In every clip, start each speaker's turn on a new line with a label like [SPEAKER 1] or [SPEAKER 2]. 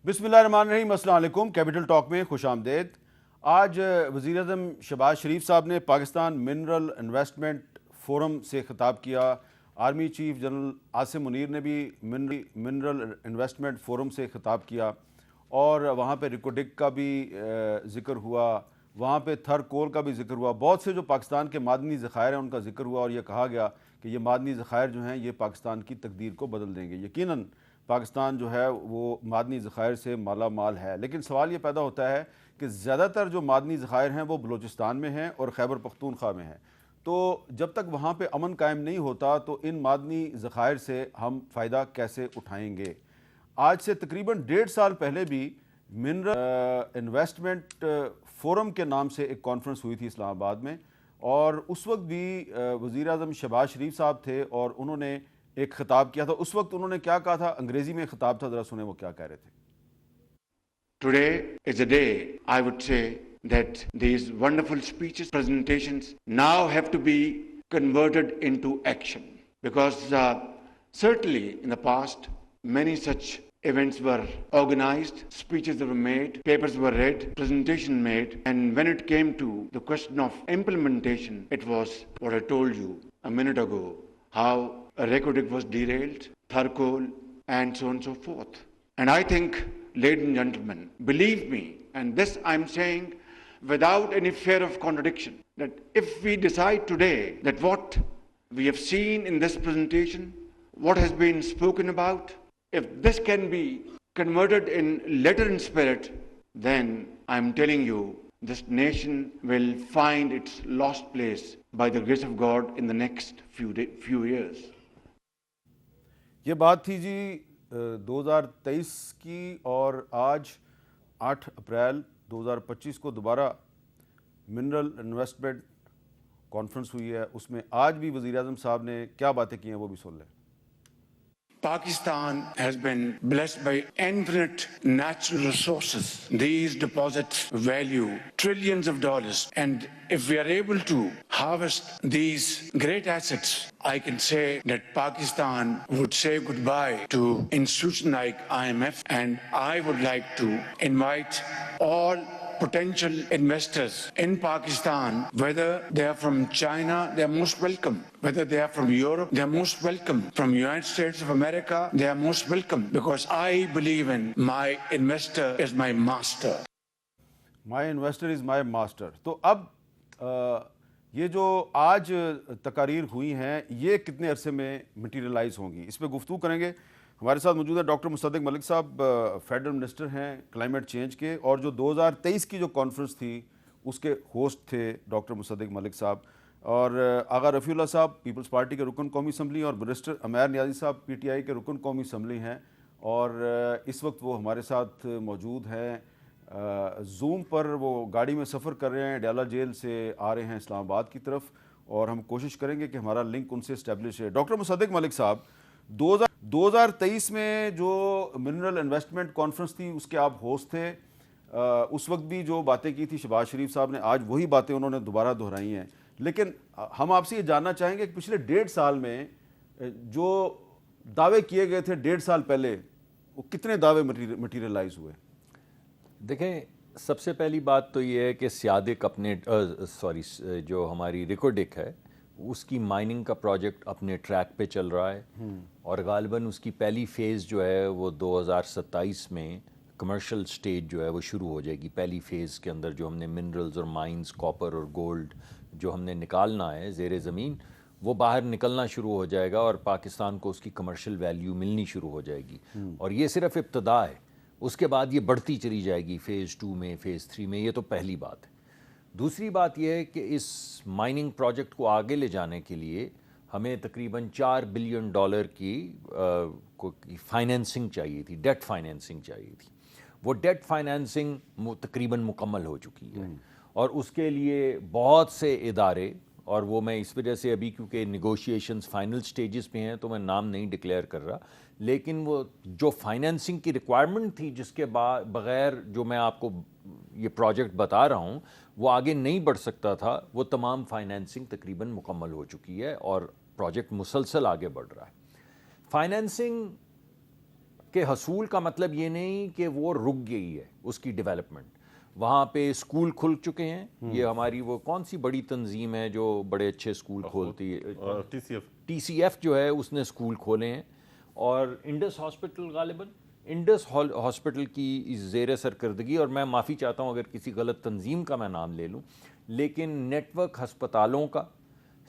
[SPEAKER 1] بسم اللہ الرحمن الرحیم، السلام علیکم۔ کیپٹل ٹاک میں خوش آمدید۔ آج وزیر اعظم شہباز شریف صاحب نے پاکستان منرل انویسٹمنٹ فورم سے خطاب کیا۔ Army chief general Asim Munir نے بھی منرل انویسٹمنٹ فورم سے خطاب کیا اور وہاں پہ ریکوڈک کا بھی ذکر ہوا، وہاں پہ تھر کول کا بھی ذکر ہوا، بہت سے جو پاکستان کے معدنی ذخائر ہیں ان کا ذکر ہوا اور یہ کہا گیا کہ یہ معدنی ذخائر جو ہیں یہ پاکستان کی تقدیر کو بدل دیں گے۔ یقیناً پاکستان جو ہے وہ معدنی ذخائر سے مالا مال ہے، لیکن سوال یہ پیدا ہوتا ہے کہ زیادہ تر جو معدنی ذخائر ہیں وہ بلوچستان میں ہیں اور خیبر پختونخوا میں ہیں، تو جب تک وہاں پہ امن قائم نہیں ہوتا تو ان معدنی ذخائر سے ہم فائدہ کیسے اٹھائیں گے؟ آج سے تقریباً 1.5 سال پہلے بھی منرل انویسٹمنٹ فورم کے نام سے ایک کانفرنس ہوئی تھی اسلام آباد میں، اور اس وقت بھی وزیر اعظم شہباز شریف صاحب تھے اور انہوں نے ایک خطاب کیا تھا۔ اس وقت انہوں نے کیا کہا تھا؟ انگریزی میں خطاب تھا، ذرا سنیں وہ کیا کہہ رہے تھے۔
[SPEAKER 2] Today is a day, I would say, that these wonderful speeches, presentations now have to be converted into action. Because certainly in the past, many such events were organized, speeches were made, papers were read, presentation made, and when it came to the question of implementation, it was what I told you a minute ago, how a record was derailed, Tharkol, and so on and so forth. And I think, ladies and gentlemen, believe me, and this I'm saying without any fear of contradiction, that if we decide today that what we have seen in this presentation, what has been spoken about, if this can be converted in letter and spirit, then I'm telling you, this nation will find its lost place by the grace of God in the next few years.
[SPEAKER 1] یہ بات تھی جی 2023 کی، اور آج 8 April 2025 کو دوبارہ mineral investment conference ہوئی ہے۔ اس میں آج بھی وزیر اعظم صاحب نے کیا باتیں کی ہیں وہ بھی سن لیں۔
[SPEAKER 2] Pakistan has been blessed by infinite natural resources. These deposits value trillions of dollars. And if we are able to harvest these great assets, I can say that Pakistan would say goodbye to institutions like IMF. And I would like to invite all potential investors in Pakistan, whether they are from China, they are most welcome. Whether they are from Europe, they are most welcome. From United States of America, they are most welcome. Because I believe in my investor is my master.
[SPEAKER 1] My investor is my master. تو اب یہ جو آج تقاریر ہوئی ہیں یہ کتنے عرصے میں مٹیریلائز ہوں گی، اس پہ گفتگو کریں گے۔ ہمارے ساتھ موجود ہے ڈاکٹر مصدق ملک صاحب، فیڈرل منسٹر ہیں کلائمیٹ چینج کے، اور جو 2023 کی جو کانفرنس تھی اس کے ہوسٹ تھے ڈاکٹر مصدق ملک صاحب، اور آغا رفیع اللہ صاحب پیپلز پارٹی کے رکن قومی اسمبلی، اور برسٹر عمیر نیازی صاحب پی ٹی آئی کے رکن قومی اسمبلی ہیں، اور اس وقت وہ ہمارے ساتھ موجود ہیں زوم پر۔ وہ گاڑی میں سفر کر رہے ہیں، ڈیالہ جیل سے آ رہے ہیں اسلام آباد کی طرف، اور ہم کوشش کریں گے کہ ہمارا لنک ان سے اسٹیبلش ہے۔ ڈاکٹر مصدق ملک صاحب، 2023 میں جو منرل انویسٹمنٹ کانفرنس تھی اس کے آپ ہوسٹ تھے، اس وقت بھی جو باتیں کی تھی شہباز شریف صاحب نے، آج وہی باتیں انہوں نے دوبارہ دہرائی ہیں، لیکن ہم آپ سے یہ جاننا چاہیں گے کہ پچھلے 1.5 سال میں جو دعوے کیے گئے تھے 1.5 سال پہلے، وہ کتنے دعوے مٹیریلائز ہوئے؟
[SPEAKER 3] دیکھیں، سب سے پہلی بات تو یہ ہے کہ سیادک اپنے جو ہماری ریکوڈک ہے اس کی مائننگ کا پروجیکٹ اپنے ٹریک پہ چل رہا ہے، اور غالباً اس کی پہلی فیز جو ہے وہ 2027 میں کمرشل سٹیج جو ہے وہ شروع ہو جائے گی۔ پہلی فیز کے اندر جو ہم نے منرلز اور مائنز، کاپر اور گولڈ جو ہم نے نکالنا ہے زیر زمین، وہ باہر نکلنا شروع ہو جائے گا اور پاکستان کو اس کی کمرشل ویلیو ملنی شروع ہو جائے گی، اور یہ صرف ابتدا ہے۔ اس کے بعد یہ بڑھتی چلی جائے گی فیز 2 میں، فیز 3 میں، یہ تو پہلی بات ہے۔ دوسری بات یہ ہے کہ اس مائننگ پروجیکٹ کو آگے لے جانے کے لیے ہمیں تقریباً $4 بلین کی فائنینسنگ چاہیے تھی، ڈیٹ فائنینسنگ چاہیے تھی۔ وہ ڈیٹ فائنینسنگ تقریباً مکمل ہو چکی ہے، اور اس کے لیے بہت سے ادارے، اور وہ میں اس وجہ سے ابھی کیونکہ نیگوشیشنز فائنل سٹیجز پہ ہیں تو میں نام نہیں ڈکلیئر کر رہا، لیکن وہ جو فائنینسنگ کی ریکوائرمنٹ تھی جس کے بغیر جو میں آپ کو یہ پروجیکٹ بتا رہا ہوں وہ آگے نہیں بڑھ سکتا تھا، وہ تمام فائنینسنگ تقریباً مکمل ہو چکی ہے اور پروجیکٹ مسلسل آگے بڑھ رہا ہے۔ فائنینسنگ کہ حصول کا مطلب یہ نہیں کہ وہ رک گئی ہے اس کی ڈیولپمنٹ. وہاں پہ اسکول کھل چکے ہیں. یہ ہماری وہ کون سی بڑی تنظیم ہے جو بڑے اچھے اسکول کھولتی ہے, ٹی سی ایف جو ہے, اس نے اسکول کھولے ہیں. اور انڈس ہاسپٹل, غالباً انڈس ہاسپٹل کی زیر سرکردگی, اور میں معافی چاہتا ہوں اگر کسی غلط تنظیم کا میں نام لے لوں, لیکن نیٹ ورک ہسپتالوں کا,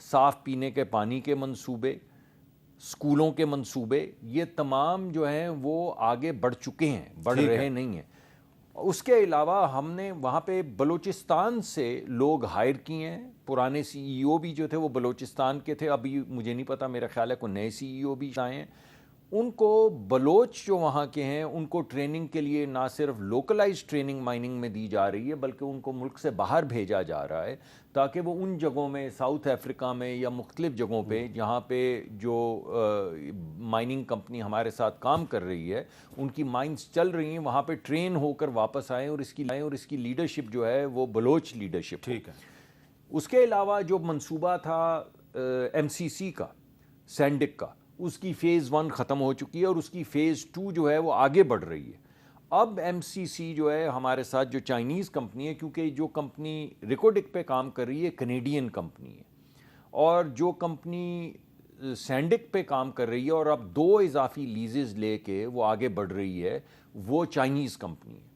[SPEAKER 3] صاف پینے کے پانی کے منصوبے, اسکولوں کے منصوبے, یہ تمام جو ہیں وہ آگے بڑھ چکے ہیں, بڑھ رہے نہیں ہیں. اس کے علاوہ ہم نے وہاں پہ بلوچستان سے لوگ ہائر کیے ہیں. پرانے سی ای او بھی جو تھے وہ بلوچستان کے تھے, ابھی مجھے نہیں پتا, میرا خیال ہے کوئی نئے سی ای او بھی آئے ہیں. ان کو بلوچ جو وہاں کے ہیں ان کو ٹریننگ کے لیے نہ صرف لوکلائز ٹریننگ مائننگ میں دی جا رہی ہے, بلکہ ان کو ملک سے باہر بھیجا جا رہا ہے تاکہ وہ ان جگہوں میں, ساؤتھ افریقہ میں یا مختلف جگہوں پہ جہاں پہ جو مائننگ کمپنی ہمارے ساتھ کام کر رہی ہے, ان کی مائنز چل رہی ہیں, وہاں پہ ٹرین ہو کر واپس آئیں, اور اس کی لیڈرشپ جو ہے وہ بلوچ لیڈرشپ.
[SPEAKER 1] ٹھیک ہے.
[SPEAKER 3] اس کے علاوہ جو منصوبہ تھا ایم سی سی کا, سینڈک کا, اس کی فیز 1 ختم ہو چکی ہے اور اس کی فیز 2 جو ہے وہ آگے بڑھ رہی ہے. اب ایم سی سی جو ہے ہمارے ساتھ جو چائنیز کمپنی ہے, کیونکہ جو کمپنی ریکوڈک پہ کام کر رہی ہے کینیڈین کمپنی ہے, اور جو کمپنی سینڈک پہ کام کر رہی ہے اور اب 2 اضافی لیزز لے کے وہ آگے بڑھ رہی ہے, وہ چائنیز کمپنی ہے.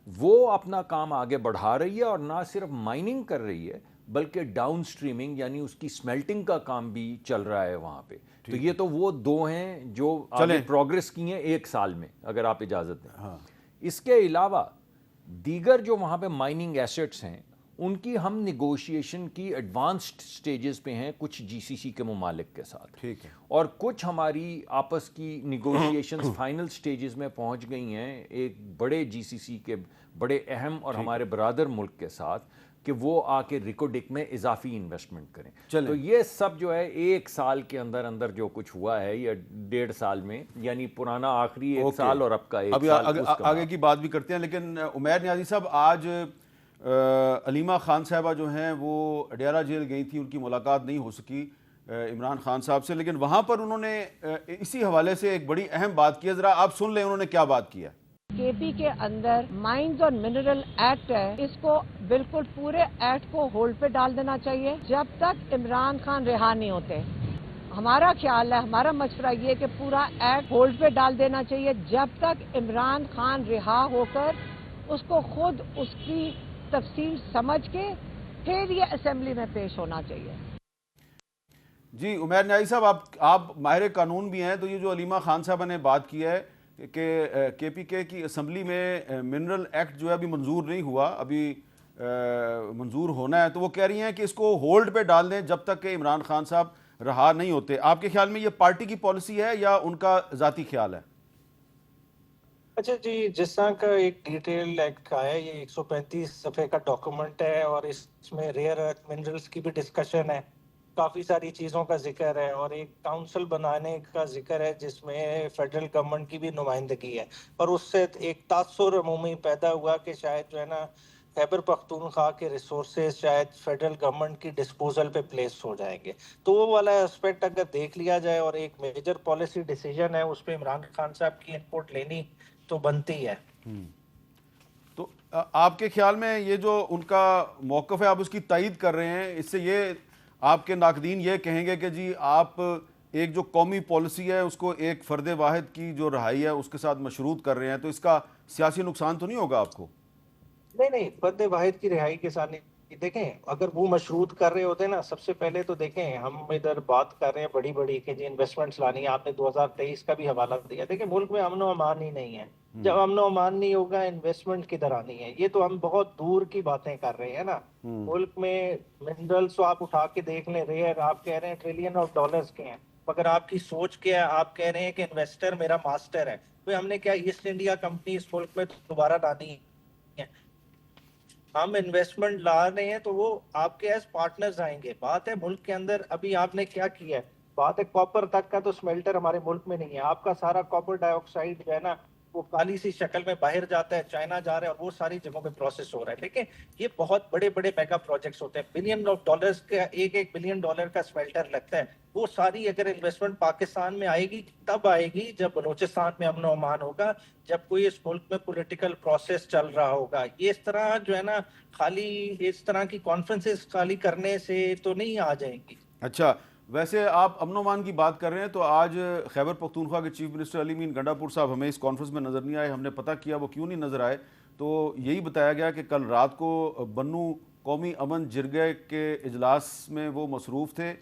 [SPEAKER 3] وہ اپنا کام آگے بڑھا رہی ہے اور نہ صرف مائننگ کر رہی ہے بلکہ ڈاؤن سٹریمنگ یعنی اس کی سمیلٹنگ کا کام بھی چل رہا ہے وہاں پہ. تو یہ تو وہ 2 ہیں جو آگے پروگریس کی ہیں 1 سال میں, اگر آپ اجازت دیں. اس کے علاوہ دیگر جو وہاں پہ مائننگ ایسٹس ہیں ان کی ہم نیگوشیشن کی ایڈوانسڈ سٹیجز پہ ہیں کچھ جی سی سی کے ممالک کے ساتھ.
[SPEAKER 1] ٹھیک ہے.
[SPEAKER 3] اور کچھ ہماری آپس کی نیگوشیشنز فائنل سٹیجز میں پہنچ گئی ہیں ایک بڑے جی سی سی کے بڑے اہم اور ہمارے برادر ملک کے ساتھ, کہ وہ آ کے ریکوڈک میں اضافی انویسٹمنٹ کریں. تو یہ سب جو ہے 1 سال کے اندر اندر جو کچھ ہوا ہے, یا 1.5 سال میں, یعنی پرانا آخری 1 سال اور اب کا 1 سال.
[SPEAKER 1] آگے کی بات بھی کرتے ہیں, لیکن عمیر نیازی صاحب, آج علیمہ خان صاحبہ جو ہیں وہ اڈیارہ جیل گئی تھی, ان کی ملاقات نہیں ہو سکی عمران خان صاحب سے, لیکن وہاں پر انہوں نے اسی حوالے سے ایک بڑی اہم بات کی ہے. ذرا آپ سن لیں انہوں نے کیا بات کی ہے.
[SPEAKER 4] کے پی کے اندر مائنز اور منرل ایکٹ ہے, اس کو بالکل پورے ایکٹ کو ہولڈ پہ ڈال دینا چاہیے جب تک عمران خان رہا نہیں ہوتے. ہمارا خیال ہے, ہمارا مشورہ یہ کہ پورا ایکٹ ہولڈ پہ ڈال دینا چاہیے جب تک عمران خان رہا ہو کر اس کو خود اس کی تفصیل سمجھ کے پھر یہ اسمبلی میں پیش ہونا چاہیے.
[SPEAKER 1] جی عمیر نیازی صاحب, آپ ماہر قانون بھی ہیں, تو یہ جو علیمہ خان صاحبہ نے بات کی ہے کہ کے پی کے کی اسمبلی میں منرل ایکٹ جو ہے ابھی منظور نہیں ہوا, ابھی منظور ہونا ہے, تو وہ کہہ رہی ہیں کہ اس کو ہولڈ پہ ڈال دیں جب تک کہ عمران خان صاحب رہا نہیں ہوتے. آپ کے خیال میں یہ پارٹی کی پالیسی ہے یا ان کا ذاتی خیال ہے؟
[SPEAKER 5] اچھا جی, جس طرح کا ایک ڈیٹیل ایکٹ کا ہے, یہ 135 صفحے کا ڈاکومنٹ ہے, اور اس میں ریئر ارتھ منرلز کی بھی ڈسکشن ہے, کافی ساری چیزوں کا ذکر ہے, اور ایک کاؤنسل بنانے کا ذکر ہے جس میں فیڈرل گورنمنٹ کی بھی نمائندگی ہے. اور اس سے ایک تاثر عمومی پیدا ہوا کہ شاید جو ہے نا خیبر پختونخوا کے ریسورسز شاید فیڈرل گورنمنٹ کی ڈسپوزل پہ پلیس ہو جائیں گے. تو وہ والا اسپیکٹ اگر دیکھ لیا جائے اور ایک میجر پالیسی ڈیسیجن ہے, اس پہ عمران خان صاحب کی انپوٹ لینی تو بنتی ہے.
[SPEAKER 1] تو آپ کے خیال میں یہ جو ان کا موقف ہے, آپ اس کی تائید کر رہے ہیں, اس سے یہ آپ کے ناقدین یہ کہیں گے کہ جی آپ ایک جو قومی پالیسی ہے اس کو ایک فرد واحد کی جو رہائی ہے اس کے ساتھ مشروط کر رہے ہیں, تو اس کا سیاسی نقصان تو نہیں ہوگا آپ کو؟
[SPEAKER 5] نہیں, فرد واحد کی رہائی کے ساتھ نہیں. دیکھیں, اگر وہ مشروط کر رہے ہوتے نا, سب سے پہلے تو دیکھیں ہم ادھر بات کر رہے ہیں بڑی بڑی کہ جی انویسٹمنٹس لانی ہے, آپ نے 2023 کا بھی حوالہ دیا. دیکھیں ملک میں امن و امان ہی نہیں ہے, جب امن و امان نہیں ہوگا انویسٹمنٹ کدھر آنی ہے؟ یہ تو ہم بہت دور کی باتیں کر رہے ہیں نا. ملک میں منرلس تو آپ اٹھا کے دیکھ لیں, ریئر آپ کہہ رہے ہیں ٹریلین آف ڈالرز کے ہیں, مگر آپ کی سوچ کیا ہے؟ آپ کہہ رہے ہیں کہ انویسٹر میرا ماسٹر ہے. تو ہم نے کیا ایسٹ انڈیا کمپنی اس ملک میں دوبارہ لانی ہے؟ ہم انویسٹمنٹ لا رہے ہیں تو وہ آپ کے ایز پارٹنرز آئیں گے. بات ہے ملک کے اندر ابھی آپ نے کیا کیا ہے, بات ہے کاپر تک کا تو سمیلٹر ہمارے ملک میں نہیں ہے. آپ کا سارا کاپر ڈائی آکسائڈ جو ہے نا وہ کالی سی شکل میں باہر جاتا ہے, چائنا جا رہا ہے, اور وہ ساری جگہوں پہ پروسیس ہو رہا ہے. لیکن یہ بہت بڑے بڑے میگا پروجیکٹس ہوتے ہیں, بلین آف ڈالرز کا, $1 بلین کا سمیلٹر لگتا ہے. وہ ساری اگر انویسٹمنٹ پاکستان میں آئے گی تب آئے گی جب بلوچستان میں امن و امان ہوگا, جب کوئی اس ملک میں پولیٹیکل پروسیس چل رہا ہوگا. یہ اس طرح جو ہے نا خالی اس طرح کی کانفرنسز خالی کرنے سے تو نہیں آ جائیں گی.
[SPEAKER 1] اچھا, ویسے آپ امن و امان کی بات کر رہے ہیں تو آج خیبر پختونخوا کے چیف منسٹر علی مین گنڈا پور صاحب ہمیں اس کانفرنس میں نظر نہیں آئے. ہم نے پتہ کیا وہ کیوں نہیں نظر آئے, تو یہی بتایا گیا کہ کل رات کو بنو قومی امن جرگے کے اجلاس میں وہ مصروف تھے,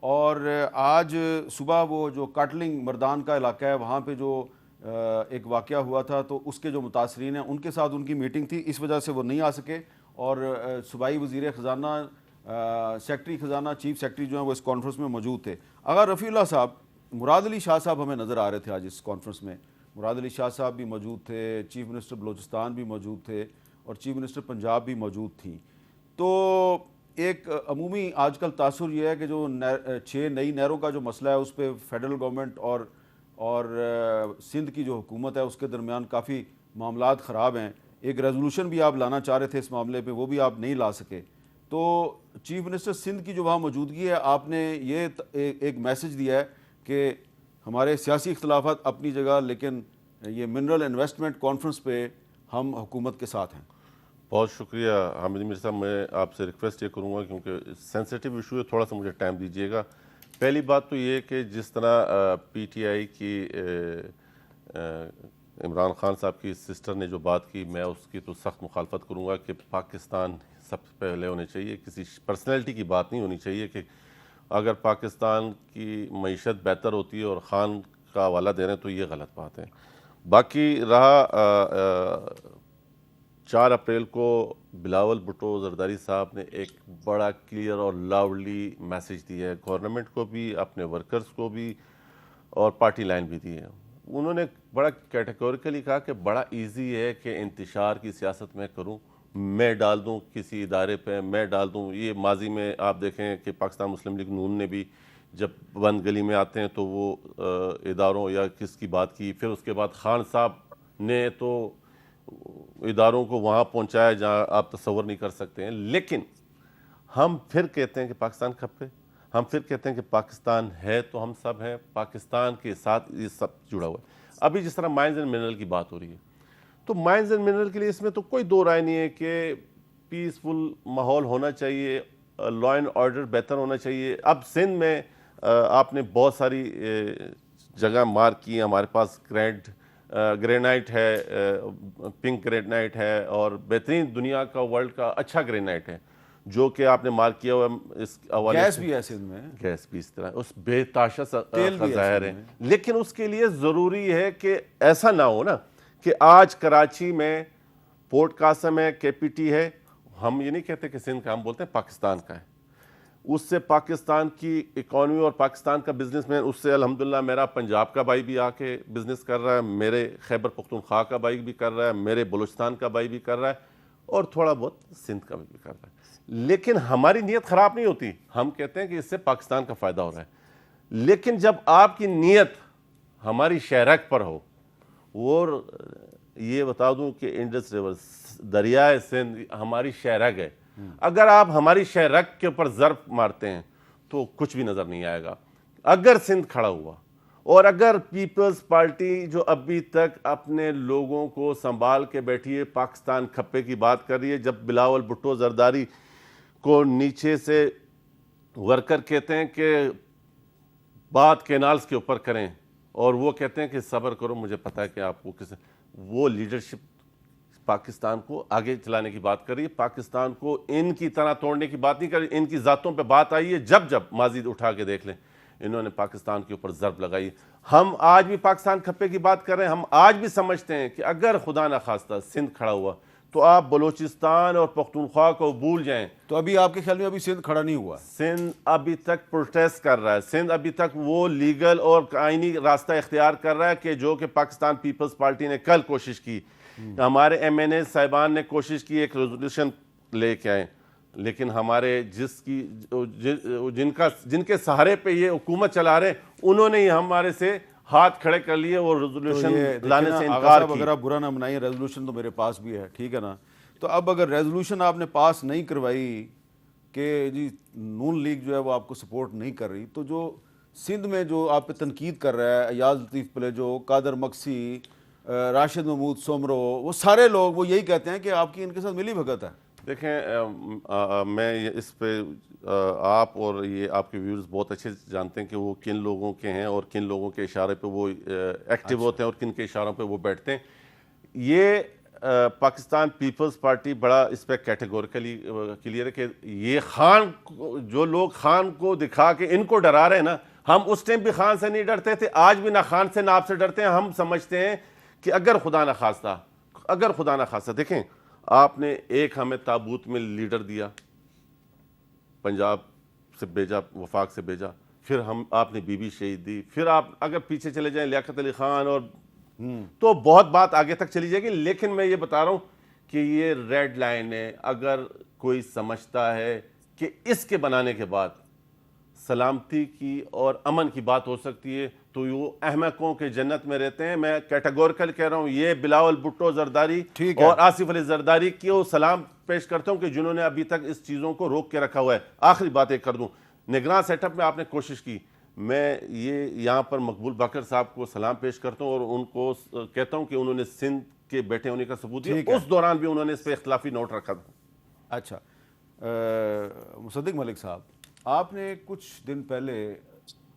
[SPEAKER 1] اور آج صبح وہ جو کاٹلنگ مردان کا علاقہ ہے وہاں پہ جو ایک واقعہ ہوا تھا تو اس کے جو متاثرین ہیں ان کے ساتھ ان کی میٹنگ تھی, اس وجہ سے وہ نہیں آ سکے. اور صوبائی وزیر خزانہ, سیکٹری خزانہ, چیف سیکٹری جو ہیں وہ اس کانفرنس میں موجود تھے. اگر رفیع اللہ صاحب, مراد علی شاہ صاحب ہمیں نظر آ رہے تھے آج اس کانفرنس میں. مراد علی شاہ صاحب بھی موجود تھے, چیف منسٹر بلوچستان بھی موجود تھے, اور چیف منسٹر پنجاب بھی موجود تھیں. تو ایک عمومی آج کل تاثر یہ ہے کہ جو 6 نئی نہروں کا جو مسئلہ ہے اس پہ فیڈرل گورنمنٹ اور سندھ کی جو حکومت ہے اس کے درمیان کافی معاملات خراب ہیں. ایک ریزولوشن بھی آپ لانا چاہ رہے تھے اس معاملے پہ, وہ بھی آپ نہیں لا سکے. تو چیف منسٹر سندھ کی جو وہاں موجودگی ہے, آپ نے یہ ایک میسج دیا ہے کہ ہمارے سیاسی اختلافات اپنی جگہ, لیکن یہ منرل انویسٹمنٹ کانفرنس پہ ہم حکومت کے ساتھ ہیں.
[SPEAKER 6] بہت شکریہ حامد میر صاحب. میں آپ سے ریکویسٹ یہ کروں گا کیونکہ سینسیٹیو ایشو ہے, تھوڑا سا مجھے ٹائم دیجیے گا. پہلی بات تو یہ کہ جس طرح پی ٹی آئی کی عمران خان صاحب کی سسٹر نے جو بات کی, میں اس کی تو سخت مخالفت کروں گا کہ پاکستان سب سے پہلے ہونے چاہیے. کسی پرسنالٹی کی بات نہیں ہونی چاہیے کہ اگر پاکستان کی معیشت بہتر ہوتی ہے اور خان کا حوالہ دے رہے ہیں تو یہ غلط بات ہے. باقی رہا 4 اپریل کو بلاول بھٹو زرداری صاحب نے ایک بڑا کلیئر اور لاؤڈلی میسج دیا ہے, گورنمنٹ کو بھی, اپنے ورکرز کو بھی, اور پارٹی لائن بھی دی ہے. انہوں نے بڑا کیٹیگوریکلی کہا کہ بڑا ایزی ہے کہ انتشار کی سیاست میں کروں, میں ڈال دوں کسی ادارے پہ, میں ڈال دوں. یہ ماضی میں آپ دیکھیں کہ پاکستان مسلم لیگ نون نے بھی جب بند گلی میں آتے ہیں تو وہ اداروں یا کس کی بات کی, پھر اس کے بعد خان صاحب نے تو اداروں کو وہاں پہنچایا جہاں آپ تصور نہیں کر سکتے ہیں. لیکن ہم پھر کہتے ہیں کہ پاکستان کھپے, ہم پھر کہتے ہیں کہ پاکستان ہے تو ہم سب ہیں, پاکستان کے ساتھ یہ سب جڑا ہوا ہے. ابھی جس طرح مائنز اینڈ منرل کی بات ہو رہی ہے, تو مائنز اینڈ منرل کے لیے اس میں تو کوئی دو رائے نہیں ہے کہ پیسفل ماحول ہونا چاہیے, لا اینڈ آرڈر بہتر ہونا چاہیے. اب سندھ میں آپ نے بہت ساری جگہ مارک کی, ہمارے پاس گرینائٹ ہے, پنک گرینائٹ ہے, اور بہترین دنیا کا ورلڈ کا اچھا گرینائٹ ہے جو کہ آپ نے مارک کیا ہوا. اس حوالے سے
[SPEAKER 1] گیس بھی ہے سندھ میں,
[SPEAKER 6] گیس بھی اس طرح, اس بے تاشا خزائر ہے. لیکن اس کے لیے ضروری ہے کہ ایسا نہ ہو نا کہ آج کراچی میں پورٹ قاسم ہے, کے پی ٹی ہے, ہم یہ نہیں کہتے کہ سندھ کا, ہم بولتے ہیں پاکستان کا ہے. اس سے پاکستان کی اکانومی اور پاکستان کا بزنس مین, اس سے الحمدللہ میرا پنجاب کا بھائی بھی آ کے بزنس کر رہا ہے, میرے خیبر پختونخوا کا بھائی بھی کر رہا ہے, میرے بلوچستان کا بھائی بھی کر رہا ہے, اور تھوڑا بہت سندھ کا بھی کر رہا ہے. لیکن ہماری نیت خراب نہیں ہوتی, ہم کہتے ہیں کہ اس سے پاکستان کا فائدہ ہو رہا ہے. لیکن جب آپ کی نیت ہماری شہرک پر ہو, اور یہ بتا دوں کہ انڈس ریور دریائے سندھ ہماری شہرک ہے, اگر آپ ہماری شہرک کے اوپر ضرب مارتے ہیں تو کچھ بھی نظر نہیں آئے گا. اگر سندھ کھڑا ہوا, اور اگر پیپلز پارٹی جو ابھی تک اپنے لوگوں کو سنبھال کے بیٹھی ہے, پاکستان کھپے کی بات کر رہی ہے, جب بلاول بھٹو زرداری کو نیچے سے ورکر کہتے ہیں کہ بات کینالز کے اوپر کریں, اور وہ کہتے ہیں کہ صبر کرو, مجھے پتہ ہے کہ آپ کو کس, وہ لیڈرشپ پاکستان کو آگے چلانے کی بات کر رہی ہے, پاکستان کو ان کی طرح توڑنے کی بات نہیں کر رہی. ان کی ذاتوں پہ بات آئی ہے, جب ماضی اٹھا کے دیکھ لیں, انہوں نے پاکستان کے اوپر ضرب لگائی. ہم آج بھی پاکستان کھپے کی بات کر رہے ہیں, ہم آج بھی سمجھتے ہیں کہ اگر خدا نخواستہ سندھ کھڑا ہوا تو آپ بلوچستان اور پختونخوا کو بھول جائیں.
[SPEAKER 1] تو ابھی آپ کے خیال میں ابھی سندھ کھڑا نہیں ہوا؟
[SPEAKER 6] سندھ ابھی تک پروٹیسٹ کر رہا ہے, سندھ ابھی تک وہ لیگل اور آئینی راستہ اختیار کر رہا ہے کہ جو کہ پاکستان پیپلز پارٹی نے کل کوشش کی, ہمارے ایم این اے صاحبان نے کوشش کی ایک ریزولوشن لے کے آئیں, لیکن ہمارے جن کے سہارے پہ یہ حکومت چلا رہے ہیں, انہوں نے ہی ہمارے سے ہاتھ کھڑے کر لیے اور
[SPEAKER 1] تو
[SPEAKER 6] ریزولوشن
[SPEAKER 1] یہ
[SPEAKER 6] لانے
[SPEAKER 1] دیکھیں
[SPEAKER 6] سے
[SPEAKER 1] نا، آغا
[SPEAKER 6] انکار
[SPEAKER 1] صاحب
[SPEAKER 6] کی.
[SPEAKER 1] اگر آپ برا نہ منائیں، ریزولوشن تو میرے پاس بھی ہے، ٹھیک ہے نا. تو اب اگر ریزولوشن آپ نے پاس نہیں کروائی کہ جی نون لیگ جو ہے وہ آپ کو سپورٹ نہیں کر رہی، تو جو سندھ میں جو آپ پہ تنقید کر رہا ہے، ایاز لطیف پلیجو، قادر مکسی، راشد محمود سومرو، وہ سارے لوگ وہ یہی کہتے ہیں کہ آپ کی ان کے ساتھ ملی بھگت ہے.
[SPEAKER 6] دیکھیں میں اس پہ آپ اور یہ آپ کے ویورز بہت اچھے جانتے ہیں کہ وہ کن لوگوں کے ہیں اور کن لوگوں کے اشارے پہ وہ ایکٹیو ہوتے ہیں اور کن کے اشاروں پہ وہ بیٹھتے ہیں. یہ پاکستان پیپلز پارٹی بڑا اس پہ کیٹیگوریکلی کلیئر ہے کہ یہ خان، جو لوگ خان کو دکھا کے ان کو ڈرا رہے ہیں نا، ہم اس ٹائم بھی خان سے نہیں ڈرتے تھے، آج بھی نہ خان سے نہ آپ سے ڈرتے ہیں. ہم سمجھتے ہیں کہ اگر خدا نہ خواستہ دیکھیں آپ نے ایک ہمیں تابوت میں لیڈر دیا، پنجاب سے بھیجا، وفاق سے بھیجا، پھر آپ نے بی بی شہید دی، پھر آپ اگر پیچھے چلے جائیں لیاقت علی خان، اور تو بہت بات آگے تک چلی جائے گی. لیکن میں یہ بتا رہا ہوں کہ یہ ریڈ لائن ہے. اگر کوئی سمجھتا ہے کہ اس کے بنانے کے بعد سلامتی کی اور امن کی بات ہو سکتی ہے تو وہ احمقوں کے جنت میں رہتے ہیں. میں کیٹیگوریکل کہہ رہا ہوں، یہ بلاول بھٹو زرداری اور آصف علی زرداری کو سلام پیش کرتا ہوں کہ جنہوں نے ابھی تک اس چیزوں کو روک کے رکھا ہوا ہے. آخری بات ایک کر دوں، نگراں سیٹ اپ میں آپ نے کوشش کی، میں یہ یہاں پر مقبول باقر صاحب کو سلام پیش کرتا ہوں اور ان کو کہتا ہوں کہ انہوں نے سندھ کے بیٹے ہونے کا ثبوت دیا. اس دوران بھی انہوں نے اس پہ اختلافی نوٹ رکھا تھا.
[SPEAKER 1] اچھا مصدق ملک صاحب، آپ نے کچھ دن پہلے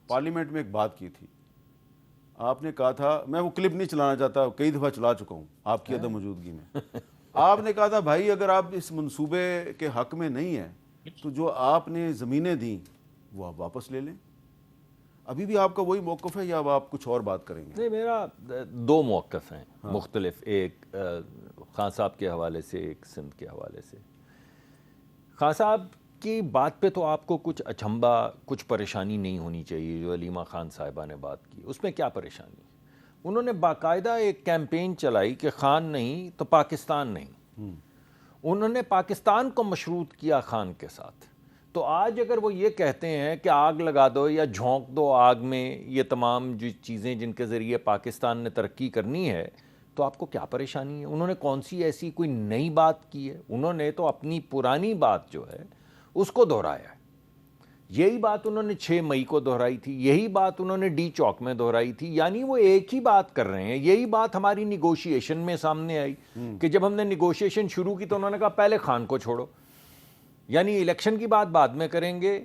[SPEAKER 1] پارلیمنٹ میں ایک بات کی تھی. آپ نے کہا تھا، میں وہ کلپ نہیں چلانا چاہتا، کئی دفعہ چلا چکا ہوں آپ کی عدم موجودگی میں. آپ نے کہا تھا بھائی اگر آپ اس منصوبے کے حق میں نہیں ہیں تو جو آپ نے زمینیں دیں وہ آپ واپس لے لیں. ابھی بھی آپ کا وہی موقف ہے یا اب آپ کچھ اور بات کریں گے؟
[SPEAKER 3] نہیں، میرا دو موقف ہیں مختلف، ایک خان صاحب کے حوالے سے، ایک سندھ کے حوالے سے. خان صاحب کی بات پہ تو آپ کو کچھ اچنبھا، کچھ پریشانی نہیں ہونی چاہیے. جو علیمہ خان صاحبہ نے بات کی اس میں کیا پریشانی؟ انہوں نے باقاعدہ ایک کیمپین چلائی کہ خان نہیں تو پاکستان نہیں. انہوں نے پاکستان کو مشروط کیا خان کے ساتھ. تو آج اگر وہ یہ کہتے ہیں کہ آگ لگا دو یا جھونک دو آگ میں یہ تمام جو چیزیں جن کے ذریعے پاکستان نے ترقی کرنی ہے، تو آپ کو کیا پریشانی ہے؟ انہوں نے کون سی ایسی کوئی نئی بات کی ہے؟ انہوں نے تو اپنی پرانی بات جو ہے اس کو دہرایا ہے. یہی بات انہوں نے 6 مئی کو دہرائی تھی، یہی بات انہوں نے ڈی چوک میں دہرائی تھی. یعنی وہ ایک ہی بات کر رہے ہیں. یہی بات ہماری نیگوشیشن میں سامنے آئی کہ جب ہم نے نیگوشیشن شروع کی تو انہوں نے کہا پہلے خان کو چھوڑو. یعنی الیکشن کی بات بعد میں کریں گے.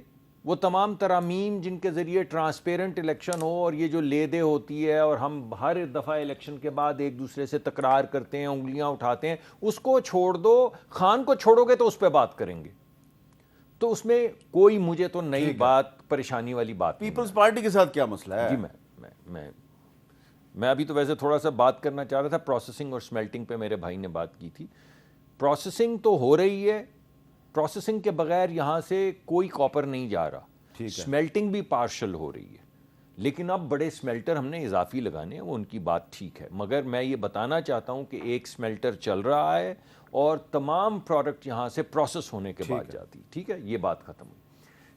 [SPEAKER 3] وہ تمام ترامیم جن کے ذریعے ٹرانسپیرنٹ الیکشن ہو اور یہ جو لے دے ہوتی ہے اور ہم ہر دفعہ الیکشن کے بعد ایک دوسرے سے تکرار کرتے ہیں، انگلیاں اٹھاتے ہیں، اس کو چھوڑ دو. خان کو چھوڑو گے تو اس پہ بات کریں گے. تو اس میں کوئی مجھے تو نئی بات، پریشانی والی بات.
[SPEAKER 1] پیپلز پارٹی کے ساتھ کیا مسئلہ ہے؟
[SPEAKER 3] جی میں ابھی تو ویسے تھوڑا سا بات کرنا چاہ رہا تھا. پروسیسنگ اور سمیلٹنگ پہ میرے بھائی نے بات کی تھی. پروسیسنگ تو ہو رہی ہے، پروسیسنگ کے بغیر یہاں سے کوئی کاپر نہیں جا رہا. سمیلٹنگ بھی پارشل ہو رہی ہے، لیکن اب بڑے سمیلٹر ہم نے اضافی لگانے ہیں، وہ ان کی بات ٹھیک ہے. مگر میں یہ بتانا چاہتا ہوں کہ ایک سمیلٹر چل رہا ہے اور تمام پروڈکٹ یہاں سے پروسیس ہونے کے بعد جاتی. ٹھیک ہے، یہ بات ختم ہوئی.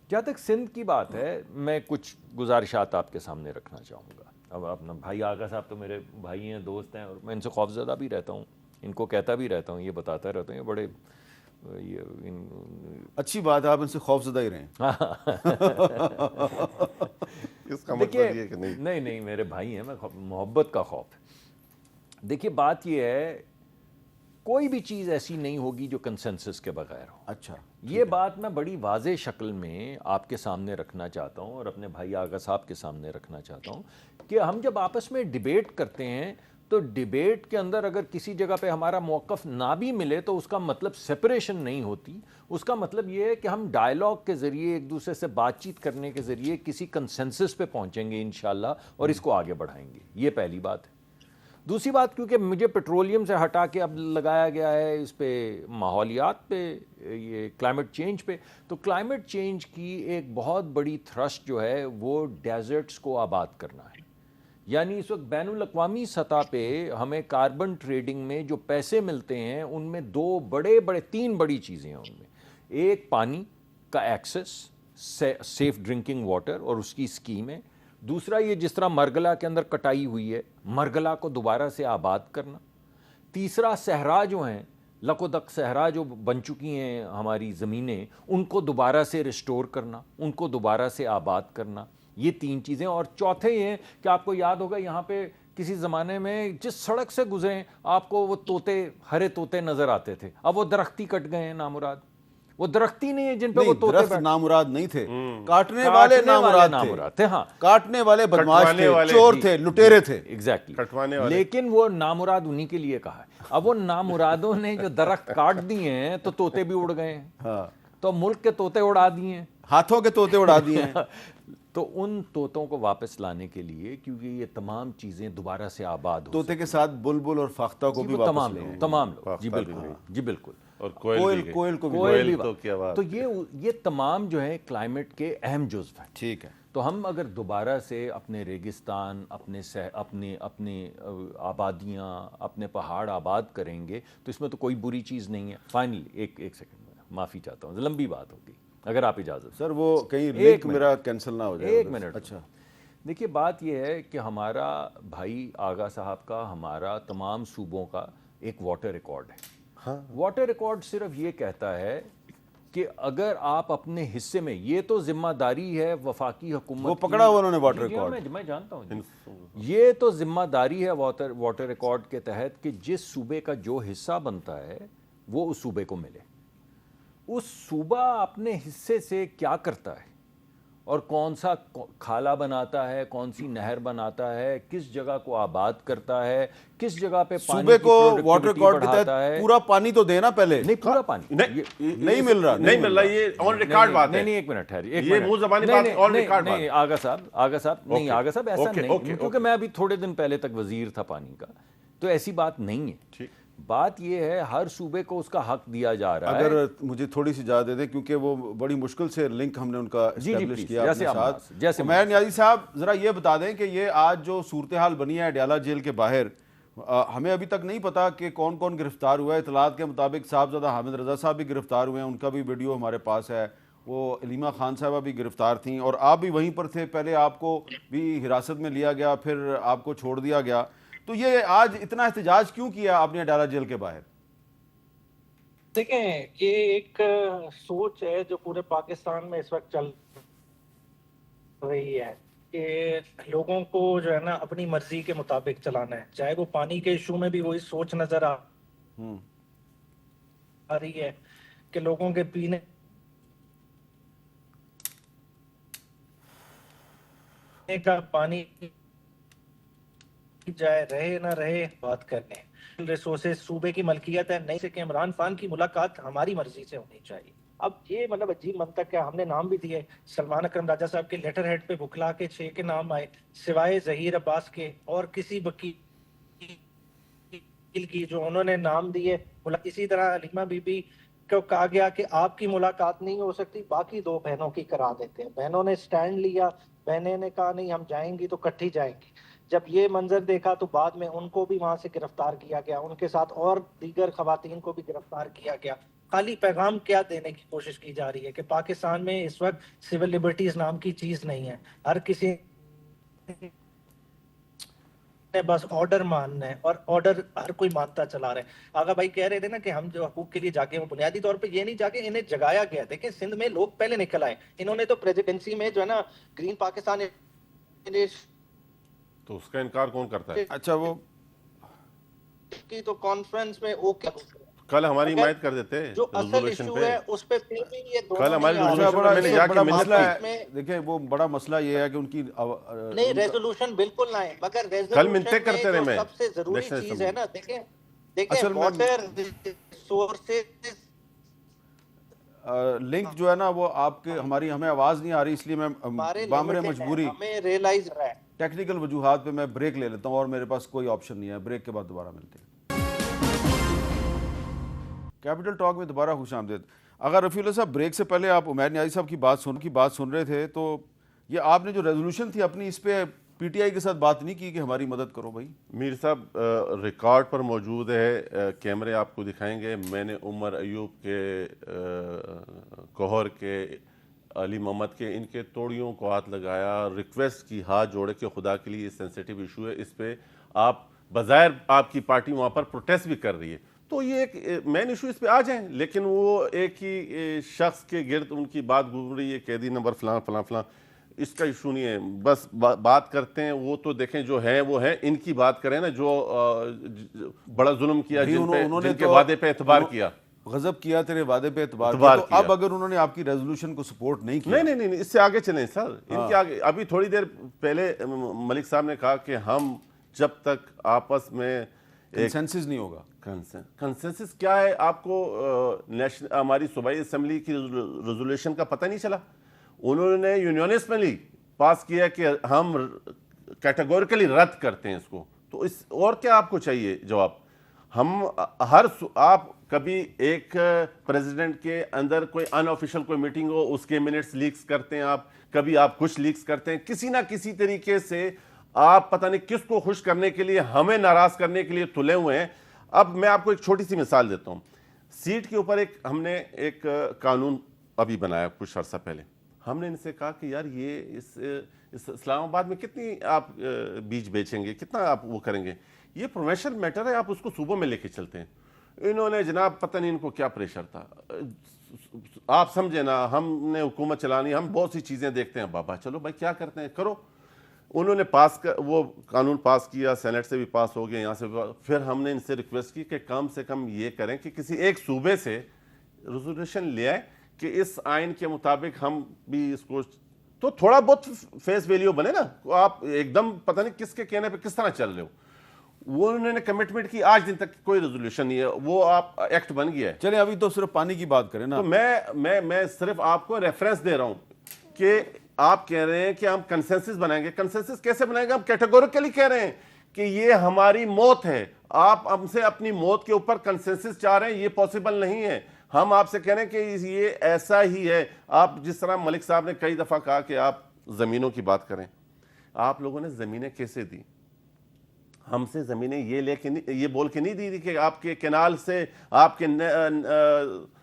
[SPEAKER 3] جہاں تک سندھ کی بات ہے، میں کچھ گزارشات آپ کے سامنے رکھنا چاہوں گا. اب اپنا بھائی آغا صاحب تو میرے بھائی ہیں، دوست ہیں، اور میں ان سے خوفزدہ بھی رہتا ہوں، ان کو کہتا بھی رہتا ہوں، یہ بتاتا رہتا ہوں. یہ بڑے
[SPEAKER 1] اچھی بات ہے، آپ ان سے خوف زدہ ہی رہیں.
[SPEAKER 6] اس کا مطلب یہ کہ
[SPEAKER 3] نہیں میرے بھائی ہیں، میں محبت کا خوف. دیکھیے بات یہ ہے، کوئی بھی چیز ایسی نہیں ہوگی جو کنسنسس کے بغیر ہو.
[SPEAKER 1] اچھا،
[SPEAKER 3] یہ بات میں بڑی واضح شکل میں آپ کے سامنے رکھنا چاہتا ہوں اور اپنے بھائی آغا صاحب کے سامنے رکھنا چاہتا ہوں کہ ہم جب آپس میں ڈیبیٹ کرتے ہیں تو ڈیبیٹ کے اندر اگر کسی جگہ پہ ہمارا موقف نہ بھی ملے تو اس کا مطلب سپریشن نہیں ہوتی. اس کا مطلب یہ ہے کہ ہم ڈائلاگ کے ذریعے ایک دوسرے سے بات چیت کرنے کے ذریعے کسی کنسنسس پہ پہنچیں گے انشاءاللہ اور اس کو آگے بڑھائیں گے. یہ پہلی بات ہے. دوسری بات، کیونکہ مجھے پیٹرولیم سے ہٹا کے اب لگایا گیا ہے اس پہ ماحولیات پہ، یہ کلائمیٹ چینج پہ، تو کلائمیٹ چینج کی ایک بہت بڑی تھرسٹ جو ہے وہ ڈیزرٹس کو آباد کرنا ہے. یعنی اس وقت بین الاقوامی سطح پہ ہمیں کاربن ٹریڈنگ میں جو پیسے ملتے ہیں ان میں تین بڑی چیزیں ہیں. ان میں ایک پانی کا ایکسس، سیف ڈرنکنگ واٹر اور اس کی اسکیمیں. دوسرا یہ جس طرح مرگلا کے اندر کٹائی ہوئی ہے، مرگلا کو دوبارہ سے آباد کرنا. تیسرا صحرا جو ہیں، لک و دک صحرا جو بن چکی ہیں ہماری زمینیں، ان کو دوبارہ سے ریسٹور کرنا، ان کو دوبارہ سے آباد کرنا. یہ 3 چیزیں. اور چوتھے یہ ہیں کہ آپ کو یاد ہوگا یہاں پہ کسی زمانے میں جس سڑک سے گزریں آپ کو وہ طوطے، ہرے طوطے نظر آتے تھے. اب وہ درختی کٹ گئے ہیں نامراد. وہ درختی نہیں ہے جن پہ وہ طوطے
[SPEAKER 1] درخت نامراد نہیں تھے، کاٹنے والے نامراد
[SPEAKER 3] تھے. ہاں،
[SPEAKER 1] کاٹنے والے بدماش تھے، چور تھے، لٹیرے تھے.
[SPEAKER 3] ایگزیکٹلی. لیکن وہ نامراد انہی کے لیے کہا ہے. اب وہ نامرادوں نے جو درخت کاٹ دیے ہیں تو طوطے بھی اڑ گئے ہیں. تو ملک کے طوطے اڑا دیے ہیں،
[SPEAKER 1] ہاتھوں کے طوطے اڑا دیے ہیں.
[SPEAKER 3] تو ان طوطوں کو واپس لانے کے لیے، کیونکہ یہ تمام چیزیں دوبارہ سے آباد ہو،
[SPEAKER 1] طوطے کے ساتھ بلبل اور فاختہ کو بھی واپس لیں.
[SPEAKER 3] تمام لوگ. جی بالکل، جی بالکل.
[SPEAKER 6] اور
[SPEAKER 1] کوئل کو
[SPEAKER 3] کوئل
[SPEAKER 1] بھی.
[SPEAKER 3] تو یہ تمام جو ہیں کلائمیٹ کے اہم جزو ہیں.
[SPEAKER 1] ٹھیک ہے.
[SPEAKER 3] تو ہم اگر دوبارہ سے اپنے ریگستان، اپنے آبادیاں، اپنے پہاڑ آباد کریں گے تو اس میں تو کوئی بری چیز نہیں ہے. فائنلی ایک سیکنڈ میں معافی چاہتا ہوں، لمبی بات ہوگی، اگر آپ اجازت.
[SPEAKER 1] سر وہ کہیں لنک میرا کینسل نہ ہو جائے.
[SPEAKER 3] 1 منٹ. اچھا دیکھیے، بات یہ ہے کہ ہمارا بھائی آغا صاحب کا، ہمارا تمام صوبوں کا ایک واٹر ریکارڈ ہے. واٹر ریکارڈ صرف یہ کہتا ہے کہ اگر آپ اپنے حصے میں، یہ تو ذمہ داری ہے وفاقی حکومت،
[SPEAKER 1] وہ پکڑا ہوا انہوں نے واٹر ریکارڈ.
[SPEAKER 3] میں جانتا ہوں، یہ تو ذمہ داری ہے واٹر ریکارڈ کے تحت کہ جس صوبے کا جو حصہ بنتا ہے وہ اس صوبے کو ملے. اس صوبہ اپنے حصے سے کیا کرتا ہے اور کون سا کھالا بناتا ہے، کون سی نہر بناتا ہے، کس جگہ کو آباد کرتا ہے، کس جگہ پہ
[SPEAKER 1] صوبے کو واٹر ریکارڈ کے تحت پورا پانی تو دینا پہلے.
[SPEAKER 3] نہیں، پورا پانی
[SPEAKER 1] نہیں مل رہا.
[SPEAKER 6] یہ آن ریکارڈ بات ہے.
[SPEAKER 3] نہیں، 1 منٹ ٹھہریے.
[SPEAKER 6] یہ منہ زبانی بات آن ریکارڈ بات.
[SPEAKER 3] نہیں آغا صاحب نہیں، آغا صاحب ایسا نہیں، کیونکہ میں ابھی تھوڑے دن پہلے تک وزیر تھا پانی کا، تو ایسی بات نہیں ہے. بات یہ ہے ہر صوبے کو اس کا حق دیا جا رہا ہے.
[SPEAKER 1] اگر مجھے تھوڑی سی اجازت دے دیں، کیونکہ وہ بڑی مشکل سے لنک ہم نے ان کا اسٹیبلش کیا اپنے ساتھ. عمیر نیازی صاحب ذرا یہ بتا دیں کہ یہ آج جو صورتحال بنی ہے اڈیالہ جیل کے باہر، ہمیں ابھی تک نہیں پتا کہ کون کون گرفتار ہوا ہے. اطلاعات کے مطابق صاحبزادہ حامد رضا صاحب بھی گرفتار ہوئے ہیں، ان کا بھی ویڈیو ہمارے پاس ہے. وہ علیمہ خان صاحبہ بھی گرفتار تھیں اور آپ بھی وہیں پر تھے. پہلے آپ کو بھی حراست میں لیا گیا، پھر آپ کو چھوڑ دیا گیا. تو یہ آج اتنا احتجاج کیوں کیا آپ نے اڈیالہ جیل کے باہر؟
[SPEAKER 5] دیکھیں، یہ ایک سوچ ہے جو پورے پاکستان میں اس وقت چل رہی ہے کہ لوگوں کو جو ہے نا اپنی مرضی کے مطابق چلانا ہے. چاہے وہ پانی کے ایشو میں بھی وہی سوچ نظر آ رہی ہے کہ لوگوں کے پینے کا پانی جائے، رہے نہ رہے، بات کرنے. ریسورسز صوبے کی ملکیت ہے، نہیں سے کہ عمران خان کی ملاقات ہماری مرضی سے ہونی چاہیے. اب یہ مطلب عجیب منطق ہے. ہم نے نام بھی دیے، سلمان اکرم راجہ صاحب کے لیٹر ہیڈ پہ بکلا کے 6 کے نام آئے، سوائے ظہیر عباس کے اور کسی وکیل کی جو انہوں نے نام دیے. اسی طرح علیمہ بی بی کو کہا گیا کہ آپ کی ملاقات نہیں ہو سکتی، باقی 2 بہنوں کی کرا دیتے ہیں. بہنوں نے سٹینڈ لیا، بہنیں نے کہا نہیں ہم جائیں گی تو کٹھی جائیں گی. جب یہ منظر دیکھا تو بعد میں ان کو بھی وہاں سے گرفتار کیا گیا، ان کے ساتھ اور دیگر خواتین کو بھی گرفتار کیا گیا. خالی پیغام کیا دینے کی کوشش کی جا رہی ہے کہ پاکستان میں اس وقت سول لبرٹیز نام کی چیز نہیں ہے. ہر کسی نے بس آرڈر ماننا ہے اور آرڈر ہر کوئی مانتا چلا رہا ہے. آغا بھائی کہہ رہے تھے نا کہ ہم جو حقوق کے لیے جاگے ہیں، بنیادی طور پہ یہ نہیں جاگے، انہیں جگایا گیا. دیکھیں سندھ میں لوگ پہلے نکل آئے، انہوں نے تو پریزیڈنسی میں جو ہے نا گرین پاکستان
[SPEAKER 6] تو اس کا انکار کون کرتا ہے؟
[SPEAKER 1] اچھا وہ
[SPEAKER 5] کی تو کانفرنس میں اوکے
[SPEAKER 6] کل ہماری حمایت کر دیتے
[SPEAKER 5] جو اصل ایشو ہے اس پہ پھر بھی یہ دونوں
[SPEAKER 6] کل ہماری
[SPEAKER 1] بڑا مسئلہ ہے. دیکھیں وہ بڑا مسئلہ یہ ہے کہ ان کی
[SPEAKER 5] نہیں ریزولوشن بالکل نہ ہے، مگر
[SPEAKER 6] کل منتیں کرتے رہے. میں
[SPEAKER 5] سب سے ضروری چیز ہے نا، دیکھیں واٹر ریسورسز
[SPEAKER 1] لنک جو ہے نا وہ آپ کے ہمیں آواز نہیں آ رہی، اس لیے میں بامر مجبوری
[SPEAKER 5] ہمیں ریئلائز رہا ہے
[SPEAKER 1] ٹیکنیکل وجوہات پہ میں بریک لے لیتا ہوں اور میرے پاس کوئی آپشن نہیں ہے. بریک کے بعد دوبارہ ملتے ہیں. کیپٹل ٹاک میں دوبارہ خوش آمدید. اگر رفیع اللہ صاحب بریک سے پہلے آپ عمیر نیازی صاحب کی بات سن رہے تھے تو یہ آپ نے جو ریزولوشن تھی اپنی، اس پہ پی ٹی آئی کے ساتھ بات نہیں کی کہ ہماری مدد کرو بھائی؟
[SPEAKER 6] میر صاحب ریکارڈ پر موجود ہے، کیمرے آپ کو دکھائیں گے. میں نے عمر ایوب کے کوہر کے علی محمد کے ان کے توڑیوں کو ہاتھ لگایا, ریکویسٹ کی ہاتھ جوڑے کہ خدا کے لیے سینسیٹیو ایشو ہے, اس پہ آپ بظاہر آپ کی پارٹی وہاں پر پروٹیسٹ بھی کر رہی ہے, تو یہ ایک مین ایشو اس پہ آ جائیں, لیکن وہ ایک ہی شخص کے گرد ان کی بات گھوم رہی ہے, قیدی نمبر فلاں فلاں فلاں, اس کا ایشو نہیں ہے, بس بات کرتے ہیں وہ تو دیکھیں جو ہیں وہ ہیں, ان کی بات کریں نا جو بڑا ظلم کیا, جن کے وعدے پہ اعتبار کیا,
[SPEAKER 1] غضب کیا تیرے وعدے پہ اعتبار کیا, تو اب اگر انہوں نے آپ کی ریزولوشن کو سپورٹ نہیں کیا,
[SPEAKER 6] نہیں اس سے آگے چلیں سر, ان کے آگے ابھی تھوڑی دیر پہلے ملک صاحب نے کہا کہ ہم جب تک آپس میں
[SPEAKER 1] کنسنسس نہیں ہوگا.
[SPEAKER 6] کنسنسس کیا ہے, آپ کو ہماری صوبائی اسمبلی کی ریزولوشن کا پتہ نہیں چلا, انہوں نے یونینسٹلی پاس کیا کہ ہم کیٹیگوریکلی رد کرتے ہیں اس کو, تو اس اور کیا آپ کو چاہیے جواب. ہم آپ کبھی ایک پریزیڈنٹ کے اندر کوئی ان آفیشیل کوئی میٹنگ ہو, اس کے منٹس لیکس کرتے ہیں آپ, کبھی آپ کچھ لیکس کرتے ہیں, کسی نہ کسی طریقے سے آپ پتہ نہیں کس کو خوش کرنے کے لیے, ہمیں ناراض کرنے کے لیے تلے ہوئے ہیں. اب میں آپ کو ایک چھوٹی سی مثال دیتا ہوں. سیٹ کے اوپر ہم نے ایک قانون ابھی بنایا کچھ عرصہ پہلے, ہم نے ان سے کہا کہ یار یہ اس اسلام آباد میں کتنی آپ بیج بیچیں گے, کتنا آپ وہ کریں گے, یہ پروفیشنل میٹر ہے, آپ اس کو صوبوں میں لے کے چلتے ہیں. انہوں نے جناب پتہ نہیں ان کو کیا پریشر تھا, آپ سمجھے نا, ہم نے حکومت چلانی, ہم بہت سی چیزیں دیکھتے ہیں, بابا چلو بھائی کیا کرتے ہیں کرو. انہوں نے وہ قانون پاس کیا, سینٹ سے بھی پاس ہو گیا, یہاں سے بھی. پھر ہم نے ان سے ریکویسٹ کی کہ کم سے کم یہ کریں کہ کسی ایک صوبے سے ریزولوشن لے آئے کہ اس آئین کے مطابق ہم بھی اس کو, تو تھوڑا بہت فیس ویلیو بنے نا, آپ ایک دم پتہ نہیں کس کے کہنے پہ کس طرح چل رہے ہو. وہ انہوں نے کمٹمنٹ کی, آج دن تک کوئی ریزولوشن نہیں ہے, وہ آپ ایکٹ بن گیا ہے.
[SPEAKER 1] چلیں ابھی تو صرف پانی کی بات کریں نا,
[SPEAKER 6] تو میں صرف آپ کو ریفرنس دے رہا ہوں کہ آپ کہہ رہے ہیں کہ ہم کنسنسس بنائیں گے. کنسنسس کیسے بنائیں گے, ہم کیٹیگوریکلی کہہ رہے ہیں کہ یہ ہماری موت ہے, آپ ہم سے اپنی موت کے اوپر کنسنسس چاہ رہے ہیں, یہ پاسبل نہیں ہے. ہم آپ سے کہہ رہے ہیں کہ یہ ایسا ہی ہے. آپ جس طرح ملک صاحب نے کئی دفعہ کہا کہ آپ زمینوں کی بات کریں, آپ لوگوں نے زمینیں کیسے دی, ہم سے زمینیں یہ بول کے نہیں دی کہ آپ کے کینال سے, آپ کے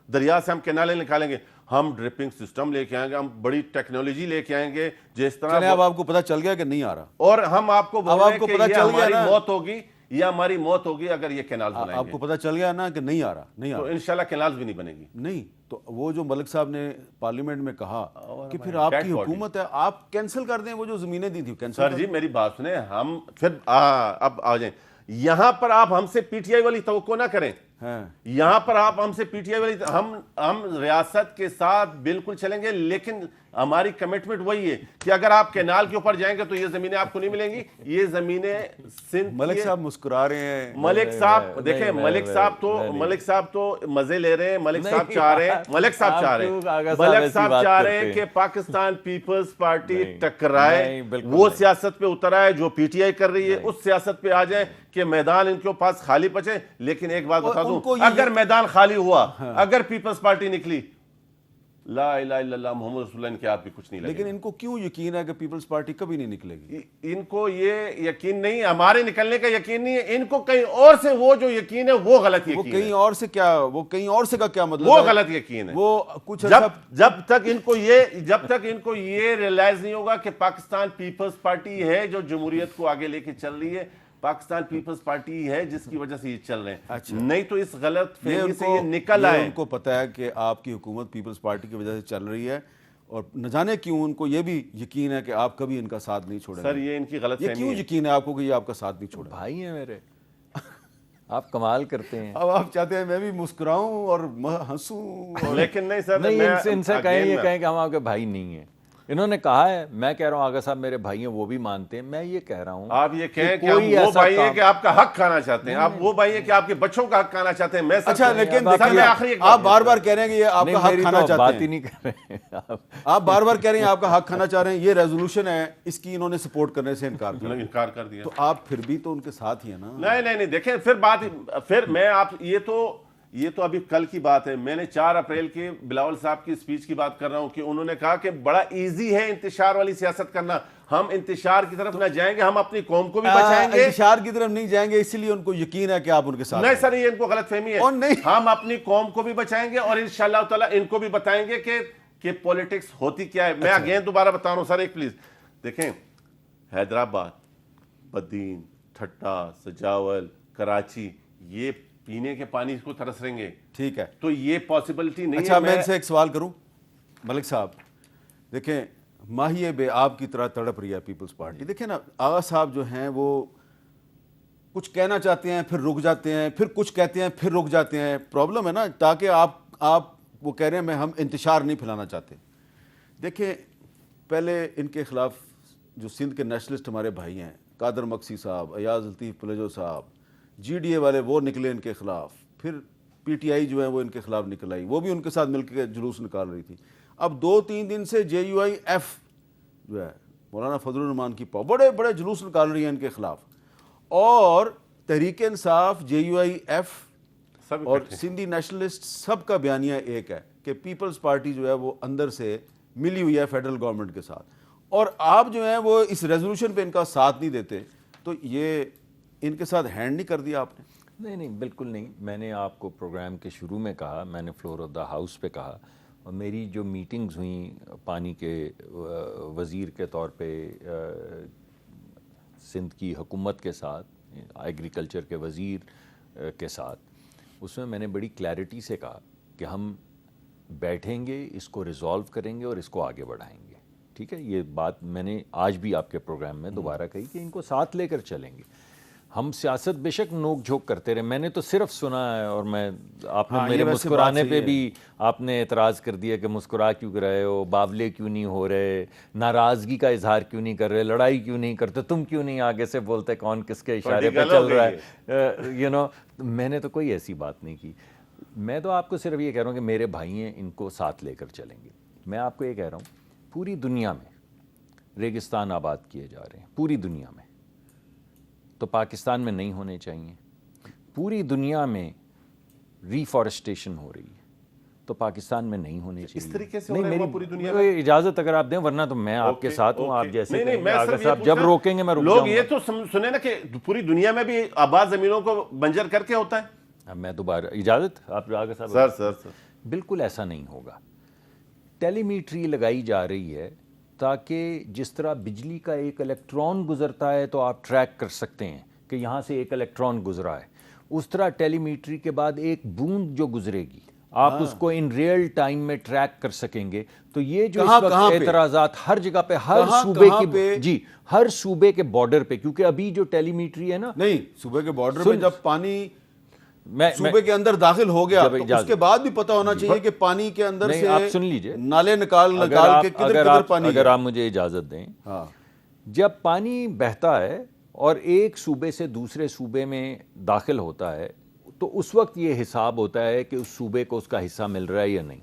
[SPEAKER 6] دریا سے ہم کینالیں نکالیں گے, ہم ڈرپنگ سسٹم لے کے آئیں گے, ہم بڑی ٹیکنالوجی لے کے آئیں گے, جس طرح.
[SPEAKER 1] اب آپ کو پتہ چل گیا کہ نہیں آ رہا,
[SPEAKER 6] اور ہم آپ کو بول رہے ہیں کہ یہ ہماری موت ہوگی, یہ ہماری موت ہوگی اگر یہ کینال بنائیں گے.
[SPEAKER 1] آپ کو پتہ چل گیا نا کہ نہیں آ رہا, نہیں آ رہا,
[SPEAKER 6] تو انشاءاللہ کینالز بھی نہیں بنے گی.
[SPEAKER 1] نہیں تو وہ جو ملک صاحب نے پارلیمنٹ میں کہا کہ پھر آپ کی حکومت ہے, آپ کینسل کر دیں وہ جو زمینیں دی تھی, کینسل.
[SPEAKER 6] سر جی میری بات سنیں, ہم پھر اب آ جائیں یہاں پر, آپ ہم سے پی ٹی آئی والی توقع نہ کریں. یہاں پر آپ ہم سے پی ٹی آئی والی, ہم ریاست کے ساتھ بالکل چلیں گے, لیکن ہماری کمٹمنٹ وہی ہے کہ اگر آپ کینال کے اوپر جائیں گے تو یہ زمینیں آپ کو نہیں ملیں گی. یہ زمینیں سندھ.
[SPEAKER 1] ملک صاحب مسکرا رہے ہیں,
[SPEAKER 6] ملک صاحب دیکھیں, ملک صاحب تو مزے لے رہے ہیں, ملک صاحب چاہ رہے ہیں کہ پاکستان پیپلز پارٹی ٹکرائے, وہ سیاست پہ اتر آئے جو پی ٹی آئی کر رہی ہے, اس سیاست پہ آ جائیں کہ میدان ان کے پاس خالی بچے. لیکن ایک بات بتا دوں, اگر میدان خالی ہوا, اگر پیپلز پارٹی نکلی, لا الہ الا اللہ محمد رسول اللہ, ان کے ہاتھ بھی کچھ نہیں لگے.
[SPEAKER 1] لیکن ان کو کیوں یقین ہے کہ پیپلز پارٹی کبھی نہیں نکلے گی؟
[SPEAKER 6] ان کو یہ یقین نہیں, ہمارے نکلنے کا یقین نہیں ہے, ان کو کہیں اور سے وہ جو یقین ہے وہ غلط یقین ہے.
[SPEAKER 1] وہ کہیں اور سے کیا, وہ کہیں اور سے کا کیا مطلب
[SPEAKER 6] ہے, وہ غلط یقین ہے.
[SPEAKER 1] وہ کچھ
[SPEAKER 6] جب تک ان کو یہ ریلائز نہیں ہوگا کہ پاکستان پیپلز پارٹی ہے جو جمہوریت کو آگے لے کے چل رہی ہے, پاکستان پیپلز پارٹی ہے جس کی وجہ سے یہ چل رہے ہیں, نہیں تو اس غلط فہمی سے یہ نکل آئے.
[SPEAKER 1] ان کو پتہ ہے کہ آپ کی حکومت پیپلز پارٹی کی وجہ سے چل رہی ہے, اور نہ جانے کیوں ان کو یہ بھی یقین ہے کہ آپ کبھی ان کا ساتھ نہیں چھوڑیں.
[SPEAKER 6] سر یہ ان کی غلط فہمی ہے.
[SPEAKER 1] یہ کیوں یقین ہے آپ کو کہ یہ آپ کا ساتھ نہیں چھوڑیں؟
[SPEAKER 3] بھائی ہیں میرے, آپ کمال کرتے ہیں.
[SPEAKER 1] اب آپ چاہتے ہیں میں بھی مسکراؤں اور ہنسوں,
[SPEAKER 6] لیکن نہیں سر,
[SPEAKER 3] ان سے کہیں کہ ہم آپ کے بھائی نہیں ہیں. انہوں نے کہا ہے, میں کہہ رہا ہوں آغا صاحب میرے بھائی ہیں, وہ بھی مانتے ہیں. میں یہ کہہ رہا ہوں
[SPEAKER 6] آپ یہ کہیں کہ ہم وہ بھائی ہیں کہ آپ کا حق کھانا چاہتے ہیں, آپ وہ بھائی ہیں کہ آپ کے بچوں کا حق کھانا چاہتے ہیں. میں
[SPEAKER 1] اچھا, لیکن آپ بار بار کہہ رہے ہیں کہ یہ آپ کا حق کھانا چاہتے ہیں,
[SPEAKER 3] بات ہی نہیں کر رہے ہیں
[SPEAKER 1] آپ بار بار کہہ رہے ہیں آپ کا حق کھانا چاہ رہے ہیں. یہ ریزولوشن ہے, اس کی انہوں نے سپورٹ کرنے سے انکار
[SPEAKER 6] کر دیا,
[SPEAKER 1] تو آپ پھر بھی تو ان کے ساتھ ہی ہیں نا.
[SPEAKER 6] نہیں دیکھیں, پھر میں آپ یہ تو ابھی کل کی بات ہے. میں نے 4 اپریل کے بلاول صاحب کی سپیچ کی بات کر رہا ہوں کہ انہوں نے کہا کہ بڑا ایزی ہے انتشار والی سیاست کرنا, ہم انتشار کی طرف نہ جائیں گے, ہم اپنی قوم کو بھی بچائیں گے.
[SPEAKER 1] انتشار کی طرف نہیں جائیں گے, اسی لیے ان کو یقین ہے کہ آپ ان کے ساتھ.
[SPEAKER 6] نہیں سر, یہ ان کو غلط فہمی ہے. ہم اپنی قوم کو بھی بچائیں گے اور انشاءاللہ تعالی ان کو بھی بتائیں گے کہ کہ پولیٹکس ہوتی کیا ہے. میں اگین دوبارہ بتا رہا ہوں سر, ایک پلیز دیکھیں, حیدرآباد, بدین, ٹھٹا, سجاول, کراچی, یہ پینے کے پانی کو ترس رہیں گے.
[SPEAKER 1] ٹھیک ہے,
[SPEAKER 6] تو یہ پاسبلٹی نہیں ہے.
[SPEAKER 1] اچھا میں ان سے ایک سوال کروں ملک صاحب, دیکھیں ماہی بے آب کی طرح تڑپ رہی ہے پیپلز پارٹی. دیکھیں نا آغا صاحب جو ہیں وہ کچھ کہنا چاہتے ہیں پھر رک جاتے ہیں, پھر کچھ کہتے ہیں پھر رک جاتے ہیں. پرابلم ہے نا, تاکہ آپ وہ کہہ رہے ہیں ہم انتشار نہیں پھیلانا چاہتے. دیکھیں پہلے ان کے خلاف جو سندھ کے نیشنلسٹ ہمارے بھائی ہیں, قادر مکسی صاحب, ایاز لطیف پلجو صاحب, جی ڈی اے والے وہ نکلے ان کے خلاف, پھر پی ٹی آئی جو ہے وہ ان کے خلاف نکل آئی, وہ بھی ان کے ساتھ مل کے جلوس نکال رہی تھی. اب 2-3 دن سے جے یو آئی ایف جو ہے مولانا فضل الرحمان کی بڑے بڑے جلوس نکال رہی ہیں ان کے خلاف, اور تحریک انصاف, جے یو آئی ایف اور سندھی نیشنلسٹ سب کا بیانیہ ایک ہے کہ پیپلز پارٹی جو ہے وہ اندر سے ملی ہوئی ہے فیڈرل گورنمنٹ کے ساتھ, اور آپ جو ہیں وہ اس ریزولوشن پہ ان کا ساتھ نہیں دیتے. تو یہ ان کے ساتھ ہینڈ نہیں کر دیا آپ نے؟
[SPEAKER 3] نہیں بالکل نہیں. میں نے آپ کو پروگرام کے شروع میں کہا, میں نے فلور آف دا ہاؤس پہ کہا, اور میری جو میٹنگز ہوئیں پانی کے وزیر کے طور پہ سندھ کی حکومت کے ساتھ, ایگریکلچر کے وزیر کے ساتھ, اس میں نے بڑی کلیئرٹی سے کہا کہ ہم بیٹھیں گے, اس کو ریزالو کریں گے اور اس کو آگے بڑھائیں گے. ٹھیک ہے, یہ بات میں نے آج بھی آپ کے پروگرام میں دوبارہ کہی کہ ان کو ساتھ لے کر چلیں گے. ہم سیاست بے شک نوک جھوک کرتے رہے, میں نے تو صرف سنا ہے, اور آپ نے میرے مسکرانے پہ بھی آپ نے اعتراض کر دیا کہ مسکرا کیوں کر رہے ہو, باولے کیوں نہیں ہو رہے, ناراضگی کا اظہار کیوں نہیں کر رہے, لڑائی کیوں نہیں کرتے, تم کیوں نہیں آگے سے بولتے کون کس کے اشارے پہ چل رہا ہے. میں نے تو کوئی ایسی بات نہیں کی. میں تو آپ کو صرف یہ کہہ رہا ہوں کہ میرے بھائی ہیں, ان کو ساتھ لے کر چلیں گے. میں آپ کو یہ کہہ رہا ہوں, پوری دنیا میں ریگستان آباد کیے جا رہے ہیں, پوری دنیا میں, تو پاکستان میں نہیں ہونے چاہیے. پوری دنیا میں ریفارسٹیشن ہو رہی ہے, تو پاکستان میں نہیں ہونے چاہیے.
[SPEAKER 6] اس طریقے سے میری پوری دنیا میں
[SPEAKER 3] اجازت اگر آپ دیں, ورنہ تو میں آپ کے ساتھ ہوں. آپ جیسے صاحب جب روکیں گے میں رک جاؤں
[SPEAKER 6] گا. لوگ یہ تو سنیں نا کہ پوری دنیا میں بھی آباد زمینوں کو بنجر کر کے ہوتا ہے.
[SPEAKER 3] میں دوبارہ اجازت, آپ آگے صاحب.
[SPEAKER 6] سر
[SPEAKER 3] بالکل ایسا نہیں ہوگا. ٹیلی میٹری لگائی جا رہی ہے تاکہ جس طرح بجلی کا ایک الیکٹران گزرتا ہے تو آپ ٹریک کر سکتے ہیں کہ یہاں سے ایک الیکٹران گزرا ہے, اس طرح ٹیلی میٹری کے بعد ایک بوند جو گزرے گی آپ اس کو ان ریئل ٹائم میں ٹریک کر سکیں گے. تو یہ جو اس وقت اعتراضات ہر جگہ پہ, ہر صوبے کی, ہر صوبے کے بارڈر پہ, کیونکہ ابھی جو ٹیلی میٹری ہے نا,
[SPEAKER 1] نہیں صوبے کے بارڈر پہ جب پانی صوبے کے اندر داخل ہو گیا تو اس کے بعد بھی پتہ ہونا چاہیے کہ پانی کے اندر سے
[SPEAKER 3] آپ سن لیجئے,
[SPEAKER 1] نالے نکال کے کدھر پانی.
[SPEAKER 3] اگر آپ مجھے اجازت دیں, جب پانی بہتا ہے اور ایک صوبے سے دوسرے صوبے میں داخل ہوتا ہے تو اس وقت یہ حساب ہوتا ہے کہ اس صوبے کو اس کا حصہ مل رہا ہے یا نہیں.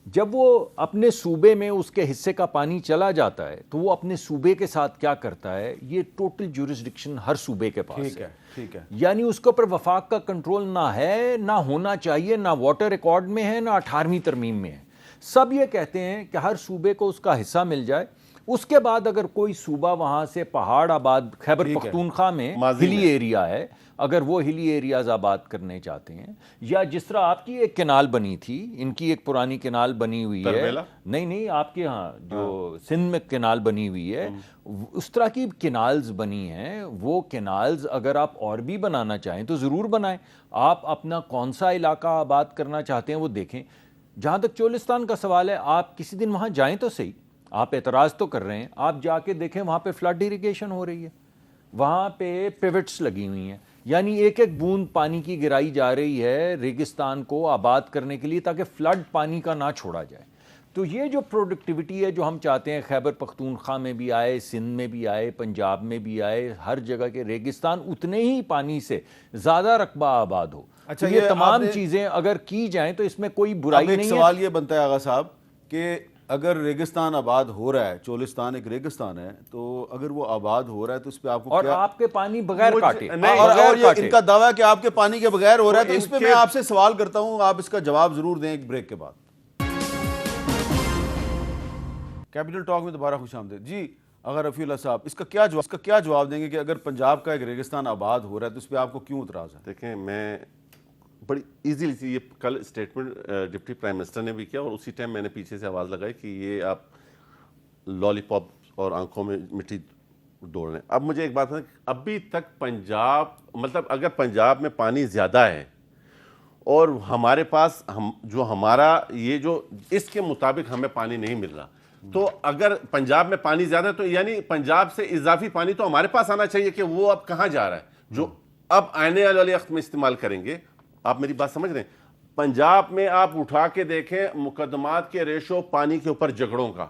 [SPEAKER 3] جب وہ اپنے صوبے میں اس کے حصے کا پانی چلا جاتا ہے تو وہ اپنے صوبے کے ساتھ کیا کرتا ہے, یہ ٹوٹل جورسڈکشن ہر صوبے کے پاس ہے.
[SPEAKER 1] ٹھیک ہے,
[SPEAKER 3] یعنی اس کے اوپر وفاق کا کنٹرول نہ ہے, نہ ہونا چاہیے, نہ واٹر ریکارڈ میں ہے, نہ 18ویں ترمیم میں ہے. سب یہ کہتے ہیں کہ ہر صوبے کو اس کا حصہ مل جائے. اس کے بعد اگر کوئی صوبہ وہاں سے پہاڑ آباد, خیبر پختونخوا میں ہلی ایریا ہے, اگر وہ ہلی ایریاز آباد کرنے چاہتے ہیں, یا جس طرح آپ کی ایک کینال بنی تھی, ان کی ایک پرانی کینال بنی ہوئی ہے, نہیں آپ کے ہاں جو سندھ میں کینال بنی ہوئی ہے, اس طرح کی کینالز بنی ہیں. وہ کینالز اگر آپ اور بھی بنانا چاہیں تو ضرور بنائیں. آپ اپنا کون سا علاقہ آباد کرنا چاہتے ہیں وہ دیکھیں. جہاں تک چولستان کا سوال ہے, آپ کسی دن وہاں جائیں تو صحیح. آپ اعتراض تو کر رہے ہیں, آپ جا کے دیکھیں وہاں پہ فلڈ ایریگیشن ہو رہی ہے, وہاں پہ پیوٹس لگی ہوئی ہیں, یعنی ایک ایک بوند پانی کی گرائی جا رہی ہے ریگستان کو آباد کرنے کے لیے تاکہ فلڈ پانی کا نہ چھوڑا جائے. تو یہ جو پروڈکٹیوٹی ہے جو ہم چاہتے ہیں, خیبر پختونخوا میں بھی آئے, سندھ میں بھی آئے, پنجاب میں بھی آئے, ہر جگہ کے ریگستان اتنے ہی پانی سے زیادہ رقبہ آباد ہو. اچھا, یہ تمام چیزیں اگر کی جائیں تو اس میں کوئی برائی نہیں ہے.
[SPEAKER 1] ایک سوال یہ بنتا ہے آغا صاحب کہ اگر ریگستان آباد ہو رہا ہے, چولستان ایک ریگستان ہے, تو اگر وہ آباد ہو رہا ہے تو اس پہ آپ کو
[SPEAKER 3] اور آپ کے پانی بغیر کاٹے,
[SPEAKER 1] اور یہ ان کا دعویٰ ہے کہ آپ کے پانی کے بغیر ہو رہا ہے, تو اس پہ میں آپ سے سوال کرتا ہوں, آپ اس کا جواب ضرور دیں ایک بریک کے بعد. کیپٹل ٹاک میں دوبارہ خوش آمدید. جی اگر رفیع اللہ صاحب اس کا کیا جواب دیں گے کہ اگر پنجاب کا ایک ریگستان آباد ہو رہا ہے تو اس پہ آپ کو کیوں اعتراض ہے؟
[SPEAKER 6] دیکھیں, میں بڑی ایزیلی سی, یہ کل اسٹیٹمنٹ ڈپٹی پرائم منسٹر نے بھی کیا اور اسی ٹائم میں نے پیچھے سے آواز لگائی کہ یہ آپ لالی پاپ اور آنکھوں میں مٹی ڈول رہے ہیں. اب مجھے ایک بات ہے, ابھی تک پنجاب, مطلب اگر پنجاب میں پانی زیادہ ہے اور ہمارے پاس جو ہمارا یہ جو اس کے مطابق ہمیں پانی نہیں مل رہا, تو اگر پنجاب میں پانی زیادہ ہے تو یعنی پنجاب سے اضافی پانی تو ہمارے پاس آنا چاہیے کہ وہ اب کہاں جا رہا ہے, جو اب آنے والے وقت میں استعمال کریں گے. آپ میری بات سمجھ رہے ہیں؟ پنجاب میں آپ اٹھا کے دیکھیں مقدمات کے ریشو پانی کے اوپر جھگڑوں کا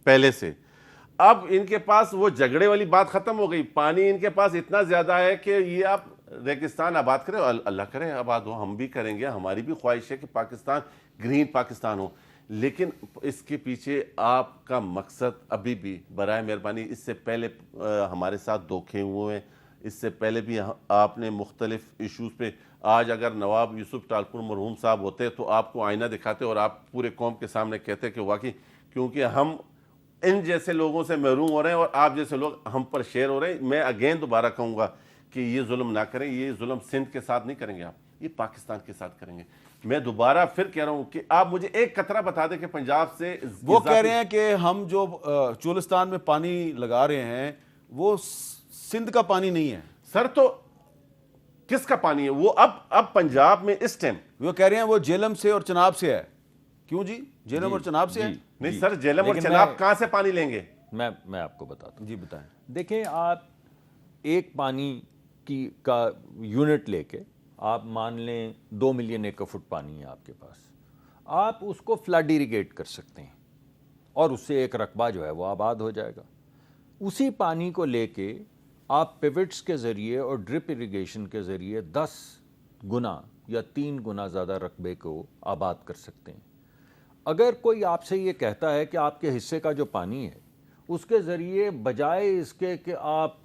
[SPEAKER 6] پہلے سے, اب ان کے پاس وہ جھگڑے والی بات ختم ہو گئی. پانی ان کے پاس اتنا زیادہ ہے کہ یہ آپ ریگستان آباد کریں, اللہ کرے آباد ہو, ہم بھی کریں گے, ہماری بھی خواہش ہے کہ پاکستان گرین پاکستان ہو, لیکن اس کے پیچھے آپ کا مقصد ابھی بھی برائے مہربانی, اس سے پہلے ہمارے ساتھ دھوکے ہوئے ہیں, اس سے پہلے بھی آپ نے مختلف ایشوز پہ, آج اگر نواب یوسف ٹالپور مرحوم صاحب ہوتے تو آپ کو آئینہ دکھاتے اور آپ پورے قوم کے سامنے کہتے کہ واقعی کیونکہ ہم ان جیسے لوگوں سے محروم ہو رہے ہیں اور آپ جیسے لوگ ہم پر شیر ہو رہے ہیں. میں اگین دوبارہ کہوں گا کہ یہ ظلم نہ کریں, یہ ظلم سندھ کے ساتھ نہیں کریں گے آپ, یہ پاکستان کے ساتھ کریں گے. میں دوبارہ پھر کہہ رہا ہوں کہ آپ مجھے ایک قطرہ بتا دیں کہ پنجاب سے
[SPEAKER 1] وہ کہہ رہے ہیں کہ ہم جو چولستان میں پانی لگا رہے ہیں وہ سندھ کا پانی نہیں ہے.
[SPEAKER 6] سر تو کس کا پانی ہے وہ؟ اب پنجاب میں اس ٹائم
[SPEAKER 1] وہ کہہ رہے ہیں وہ جیلم سے اور چناب سے ہے. کیوں جی, جیلم اور چناب سے ہے؟
[SPEAKER 6] نہیں سر, جیلم اور چناب کہاں سے پانی لیں گے؟
[SPEAKER 3] میں آپ کو بتاتا ہوں.
[SPEAKER 1] جی بتائیں.
[SPEAKER 3] دیکھیں, آپ ایک پانی کا یونٹ لے کے آپ مان لیں 2 ملین ایکڑ فٹ پانی ہے آپ کے پاس, آپ اس کو فلڈ ایریگیٹ کر سکتے ہیں اور اس سے ایک رقبہ جو ہے وہ آباد ہو جائے گا. اسی پانی کو لے کے آپ پیوٹس کے ذریعے اور ڈرپ ایریگیشن کے ذریعے 10 گنا یا 3 گنا زیادہ رقبے کو آباد کر سکتے ہیں. اگر کوئی آپ سے یہ کہتا ہے کہ آپ کے حصے کا جو پانی ہے اس کے ذریعے بجائے اس کے کہ آپ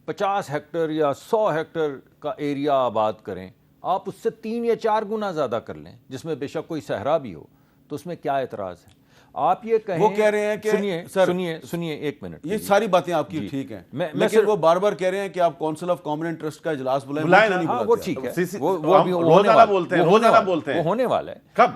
[SPEAKER 3] 50 ہیکٹر یا 100 ہیکٹر کا ایریا آباد کریں, آپ اس سے 3 یا 4 گنا زیادہ کر لیں, جس میں بے شک کوئی صحرا بھی ہو, تو اس میں کیا اعتراض ہے؟ آپ یہ کہیں,
[SPEAKER 1] وہ کہہ رہے ہیں کہ
[SPEAKER 3] سنیے ایک منٹ,
[SPEAKER 1] یہ ساری باتیں آپ کی ٹھیک ہیں, لیکن وہ بار بار کہہ رہے ہیں کہ آپ کونسل آف کامن انٹرسٹ کا اجلاس بلائیں.
[SPEAKER 3] ہاں وہ ٹھیک ہے, وہ
[SPEAKER 6] روزانہ بولتے ہیں,
[SPEAKER 3] وہ ہونے والا ہے.
[SPEAKER 6] کب؟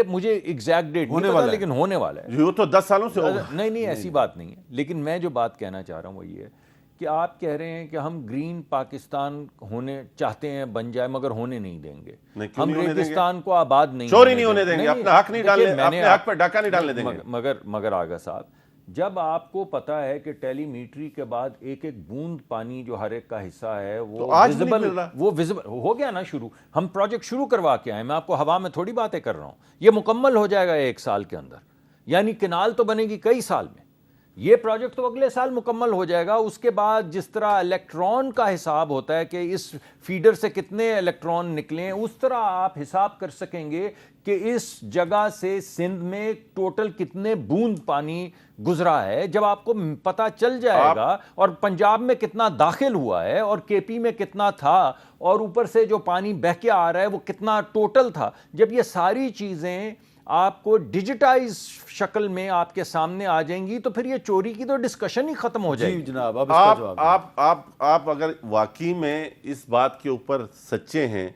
[SPEAKER 3] مجھے ایگزیکٹ ڈیٹ نہیں پتا, لیکن ہونے والا ہے.
[SPEAKER 6] یہ تو 10 سالوں سے ہوگا.
[SPEAKER 3] نہیں ایسی بات نہیں ہے, لیکن میں جو بات کہنا چاہ رہا ہوں وہ یہ ہے کہ آپ کہہ رہے ہیں کہ ہم گرین پاکستان ہونے چاہتے ہیں, بن جائے, مگر ہونے نہیں دیں گے. ہم ریگستان کو آباد نہیں,
[SPEAKER 6] چوری نہیں ہونے دیں گے, اپنا حق نہیں ڈالنے, اپنے حق پر ڈاکہ نہیں ڈالنے دیں گے.
[SPEAKER 3] مگر آغا صاحب, جب آپ کو پتا ہے کہ ٹیلی میٹری کے بعد ایک ایک بوند پانی جو ہر ایک کا حصہ ہے وہ ویزیبل ہو گیا نا شروع, ہم پروجیکٹ شروع کروا کے آئے, میں آپ کو ہوا میں تھوڑی باتیں کر رہا ہوں, یہ مکمل ہو جائے گا 1 سال کے اندر, یعنی کنال تو بنے گی کئی سال میں, یہ پروجیکٹ تو اگلے سال مکمل ہو جائے گا. اس کے بعد جس طرح الیکٹران کا حساب ہوتا ہے کہ اس فیڈر سے کتنے الیکٹران نکلیں, اس طرح آپ حساب کر سکیں گے کہ اس جگہ سے سندھ میں ٹوٹل کتنے بوند پانی گزرا ہے. جب آپ کو پتہ چل جائے گا, اور پنجاب میں کتنا داخل ہوا ہے اور کے پی میں کتنا تھا, اور اوپر سے جو پانی بہہ کے آ رہا ہے وہ کتنا ٹوٹل تھا, جب یہ ساری چیزیں آپ کو ڈیجیٹائز شکل میں آپ کے سامنے آ جائیں گی تو پھر یہ چوری کی تو ڈسکشن ہی ختم ہو جائے گی.
[SPEAKER 1] جناب
[SPEAKER 6] آپ اگر واقعی میں اس بات کے اوپر سچے ہیں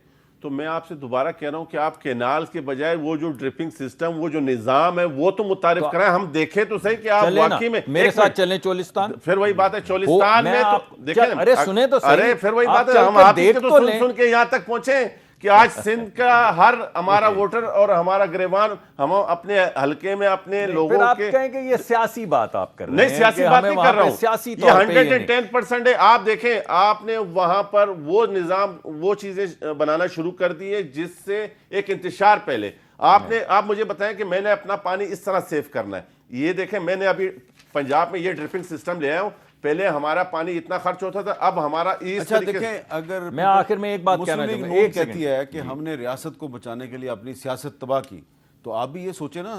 [SPEAKER 6] تو میں آپ سے دوبارہ کہہ رہا ہوں کہ آپ کینال کے بجائے وہ جو ڈرپنگ سسٹم, وہ جو نظام ہے وہ تو متعارف کرائیں, ہم دیکھیں تو صحیح کہ آپ واقعی میں
[SPEAKER 3] میرے ساتھ چلیں چولستان.
[SPEAKER 6] پھر وہی بات ہے, چولستان میں تو دیکھیں,
[SPEAKER 3] ارے سنیں تو صحیح,
[SPEAKER 6] ارے پھر وہی بات ہے, ہم آپ ہی تو سن کے یہاں تک پہنچے کہ آج سندھ کا ہر ہمارا ووٹر اور ہمارا گریبان, ہم اپنے حلقے میں اپنے لوگوں
[SPEAKER 3] آپ کہیں کہ یہ سیاسی بات آپ کر رہے ہیں.
[SPEAKER 6] نہیں, سیاسی بات نہیں کر رہا ہوں, یہ 110% ہے. آپ دیکھیں, آپ نے وہاں پر وہ نظام, وہ چیزیں بنانا شروع کر دی ہے جس سے ایک انتشار پہلے آپ مجھے بتائیں کہ میں نے اپنا پانی اس طرح سیو کرنا ہے. یہ دیکھیں, میں نے ابھی پنجاب میں یہ ڈرپنگ سسٹم لے آیا ہوں, پہلے ہمارا پانی اتنا خرچ ہوتا تھا, اب ہمارا
[SPEAKER 1] اچھا دیکھیں, اگر
[SPEAKER 3] میں آخر میں ایک بات کہنا چاہوں گا,
[SPEAKER 1] ایک کہتی ہے کہ ہم نے ریاست کو بچانے کے لیے اپنی سیاست تباہ کی, تو آپ بھی یہ سوچیں نا,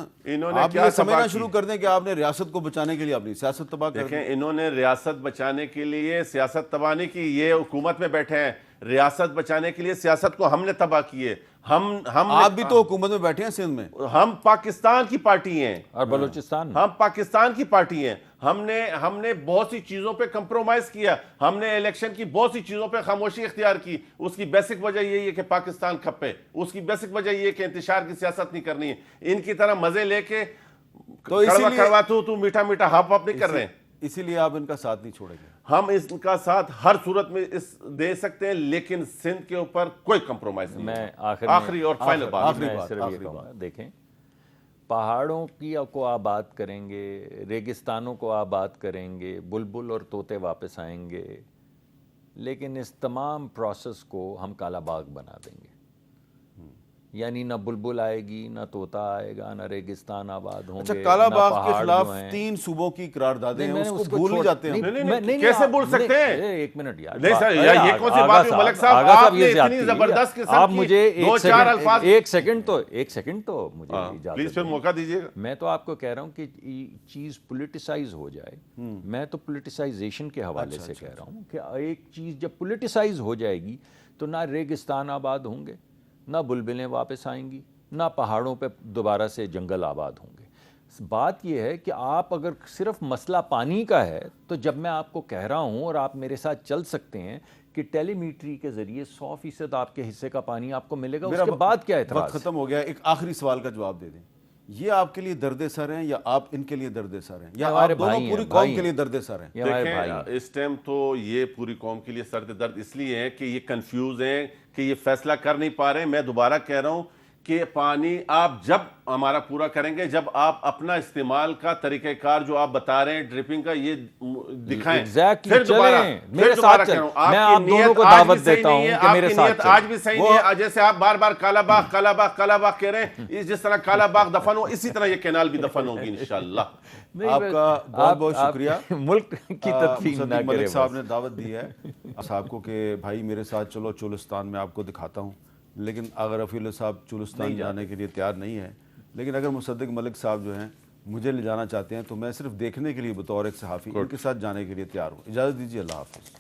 [SPEAKER 1] آپ یہ سمجھنا شروع کر دیں کہ آپ نے ریاست کو بچانے کے لیے اپنی سیاست تباہ کر دی.
[SPEAKER 6] دیکھیں, انہوں نے ریاست بچانے کے لیے سیاست تباہ نہیں کی, یہ حکومت میں بیٹھے ہیں, ریاست بچانے کے لیے سیاست کو ہم نے تباہ کی ہے. ہم
[SPEAKER 1] آپ بھی تو حکومت میں بیٹھے ہیں سندھ میں.
[SPEAKER 6] ہم پاکستان کی پارٹی ہیں
[SPEAKER 3] اور بلوچستان
[SPEAKER 6] ہم پاکستان کی پارٹی ہیں. ہم نے بہت سی چیزوں پہ کمپرومائز کیا. ہم نے الیکشن کی بہت سی چیزوں پہ خاموشی اختیار کی. اس کی بیسک وجہ یہی ہے کہ پاکستان کھپے. اس کی بیسک وجہ یہ ہے کہ انتشار کی سیاست نہیں کرنی ہے. ان کی طرح مزے لے کے
[SPEAKER 1] تو اسی لیے
[SPEAKER 6] کڑوا تو میٹھا میٹھا ہاپ ہاپ نہیں کر رہے ہیں.
[SPEAKER 1] اسی لیے آپ ان کا ساتھ نہیں چھوڑیں گے.
[SPEAKER 6] ہم ان کا ساتھ ہر صورت میں دے سکتے ہیں, لیکن سندھ کے اوپر کوئی کمپرومائز نہیں.
[SPEAKER 3] میں
[SPEAKER 6] آخری اور فائنل بات,
[SPEAKER 3] میں صرف یہ کہوں گا, دیکھیں پہاڑوں کی کو آباد کریں گے, ریگستانوں کو آباد کریں گے, بلبل اور طوطے واپس آئیں گے, لیکن اس تمام پروسیس کو ہم کالا باغ بنا دیں گے. یعنی نہ بلبل آئے گی, نہ طوطا آئے گا, نہ ریگستان آباد ہوں گے.
[SPEAKER 1] اچھا, کالا
[SPEAKER 3] نہ
[SPEAKER 1] باغ کے
[SPEAKER 3] پہاڑ
[SPEAKER 1] خلاف
[SPEAKER 3] جو ہیں.
[SPEAKER 1] 3 صوبوں کی قراردادیں ہیں,
[SPEAKER 3] میں
[SPEAKER 1] اس
[SPEAKER 3] نے
[SPEAKER 1] کو
[SPEAKER 3] اس کو
[SPEAKER 1] بھول نہیں
[SPEAKER 3] چھوڑ-
[SPEAKER 1] جاتے ہیں.
[SPEAKER 3] نہیں،
[SPEAKER 6] کیسے
[SPEAKER 3] آپ-
[SPEAKER 6] بھول سکتے ہیں؟
[SPEAKER 3] ایک منٹ یار.
[SPEAKER 6] نہیں سر,
[SPEAKER 3] ارے
[SPEAKER 6] یہ کون سی
[SPEAKER 3] آغا
[SPEAKER 6] بات ہے ملک صاحب؟
[SPEAKER 3] آغا
[SPEAKER 6] آپ نے
[SPEAKER 3] یہ
[SPEAKER 6] اتنی
[SPEAKER 3] زیادتی ہے.
[SPEAKER 6] زبردست قسم
[SPEAKER 3] آپ
[SPEAKER 6] کی
[SPEAKER 3] مجھے
[SPEAKER 6] دو چار الفاظ,
[SPEAKER 3] ایک سیکنڈ تو مجھے
[SPEAKER 6] پلیز
[SPEAKER 3] اجازت
[SPEAKER 6] پھر
[SPEAKER 3] دیں.
[SPEAKER 6] موقع دیجیے گا.
[SPEAKER 3] میں تو آپ کو کہہ رہا ہوں کہ چیز پولیٹیسائز ہو جائے. میں تو پولیٹیسائزیشن کے حوالے سے کہہ رہا ہوں کہ ایک چیز جب پولیٹیسائز ہو جائے گی تو نہ ریگستان آباد ہوں گے, نہ بلبلیں واپس آئیں گی, نہ پہاڑوں پہ دوبارہ سے جنگل آباد ہوں گے. بات یہ ہے کہ آپ اگر صرف مسئلہ پانی کا ہے تو جب میں آپ کو کہہ رہا ہوں اور آپ میرے ساتھ چل سکتے ہیں کہ ٹیلی میٹری کے ذریعے 100% آپ کے حصے کا پانی آپ کو ملے گا, اس کے بعد کیا اعتراض؟
[SPEAKER 1] وقت ختم ہو گیا. ایک آخری سوال کا جواب دے دیں. یہ آپ کے لیے درد سر ہیں یا آپ ان کے لیے درد سر ہیں, یا آپ دونوں پوری قوم کے لیے درد سر ہیں؟
[SPEAKER 6] دیکھیں اس ٹائم تو یہ پوری قوم کے لیے سرد درد اس لیے ہے کہ یہ کنفیوز ہیں کہ یہ فیصلہ کر نہیں پا رہے ہیں. میں دوبارہ کہہ رہا ہوں کہ پانی آپ جب ہمارا پورا کریں گے, جب آپ اپنا استعمال کا طریقہ کار جو آپ بتا رہے ہیں ڈرپنگ کا یہ دکھائیں, پھر دوبارہ
[SPEAKER 3] میرے ساتھ چلیں. میں آپ دونوں کو دعوت دیتا ہوں کہ میرے ساتھ چلیں.
[SPEAKER 6] آج بھی صحیح نہیں ہے. جیسے آپ بار بار کالا باغ کالا باغ کالا باغ کہہ رہے ہیں, جس طرح کالا باغ دفن ہو اسی طرح یہ کینال بھی دفن ہوگی انشاءاللہ.
[SPEAKER 1] آپ کا بہت بہت شکریہ.
[SPEAKER 3] ملک کی تدفین نہ کرے.
[SPEAKER 1] ملک صاحب نے دعوت دی ہے صاحب کو کہ بھائی میرے ساتھ چلو چولستان میں آپ کو دکھاتا ہوں, لیکن اگر رفیع اللہ صاحب چولستان جانے کے لیے تیار نہیں ہے, لیکن اگر مصدق ملک صاحب جو ہیں مجھے لے جانا چاہتے ہیں تو میں صرف دیکھنے کے لیے بطور ایک صحافی ان کے ساتھ جانے کے لیے تیار ہوں. اجازت دیجیے, اللہ حافظ.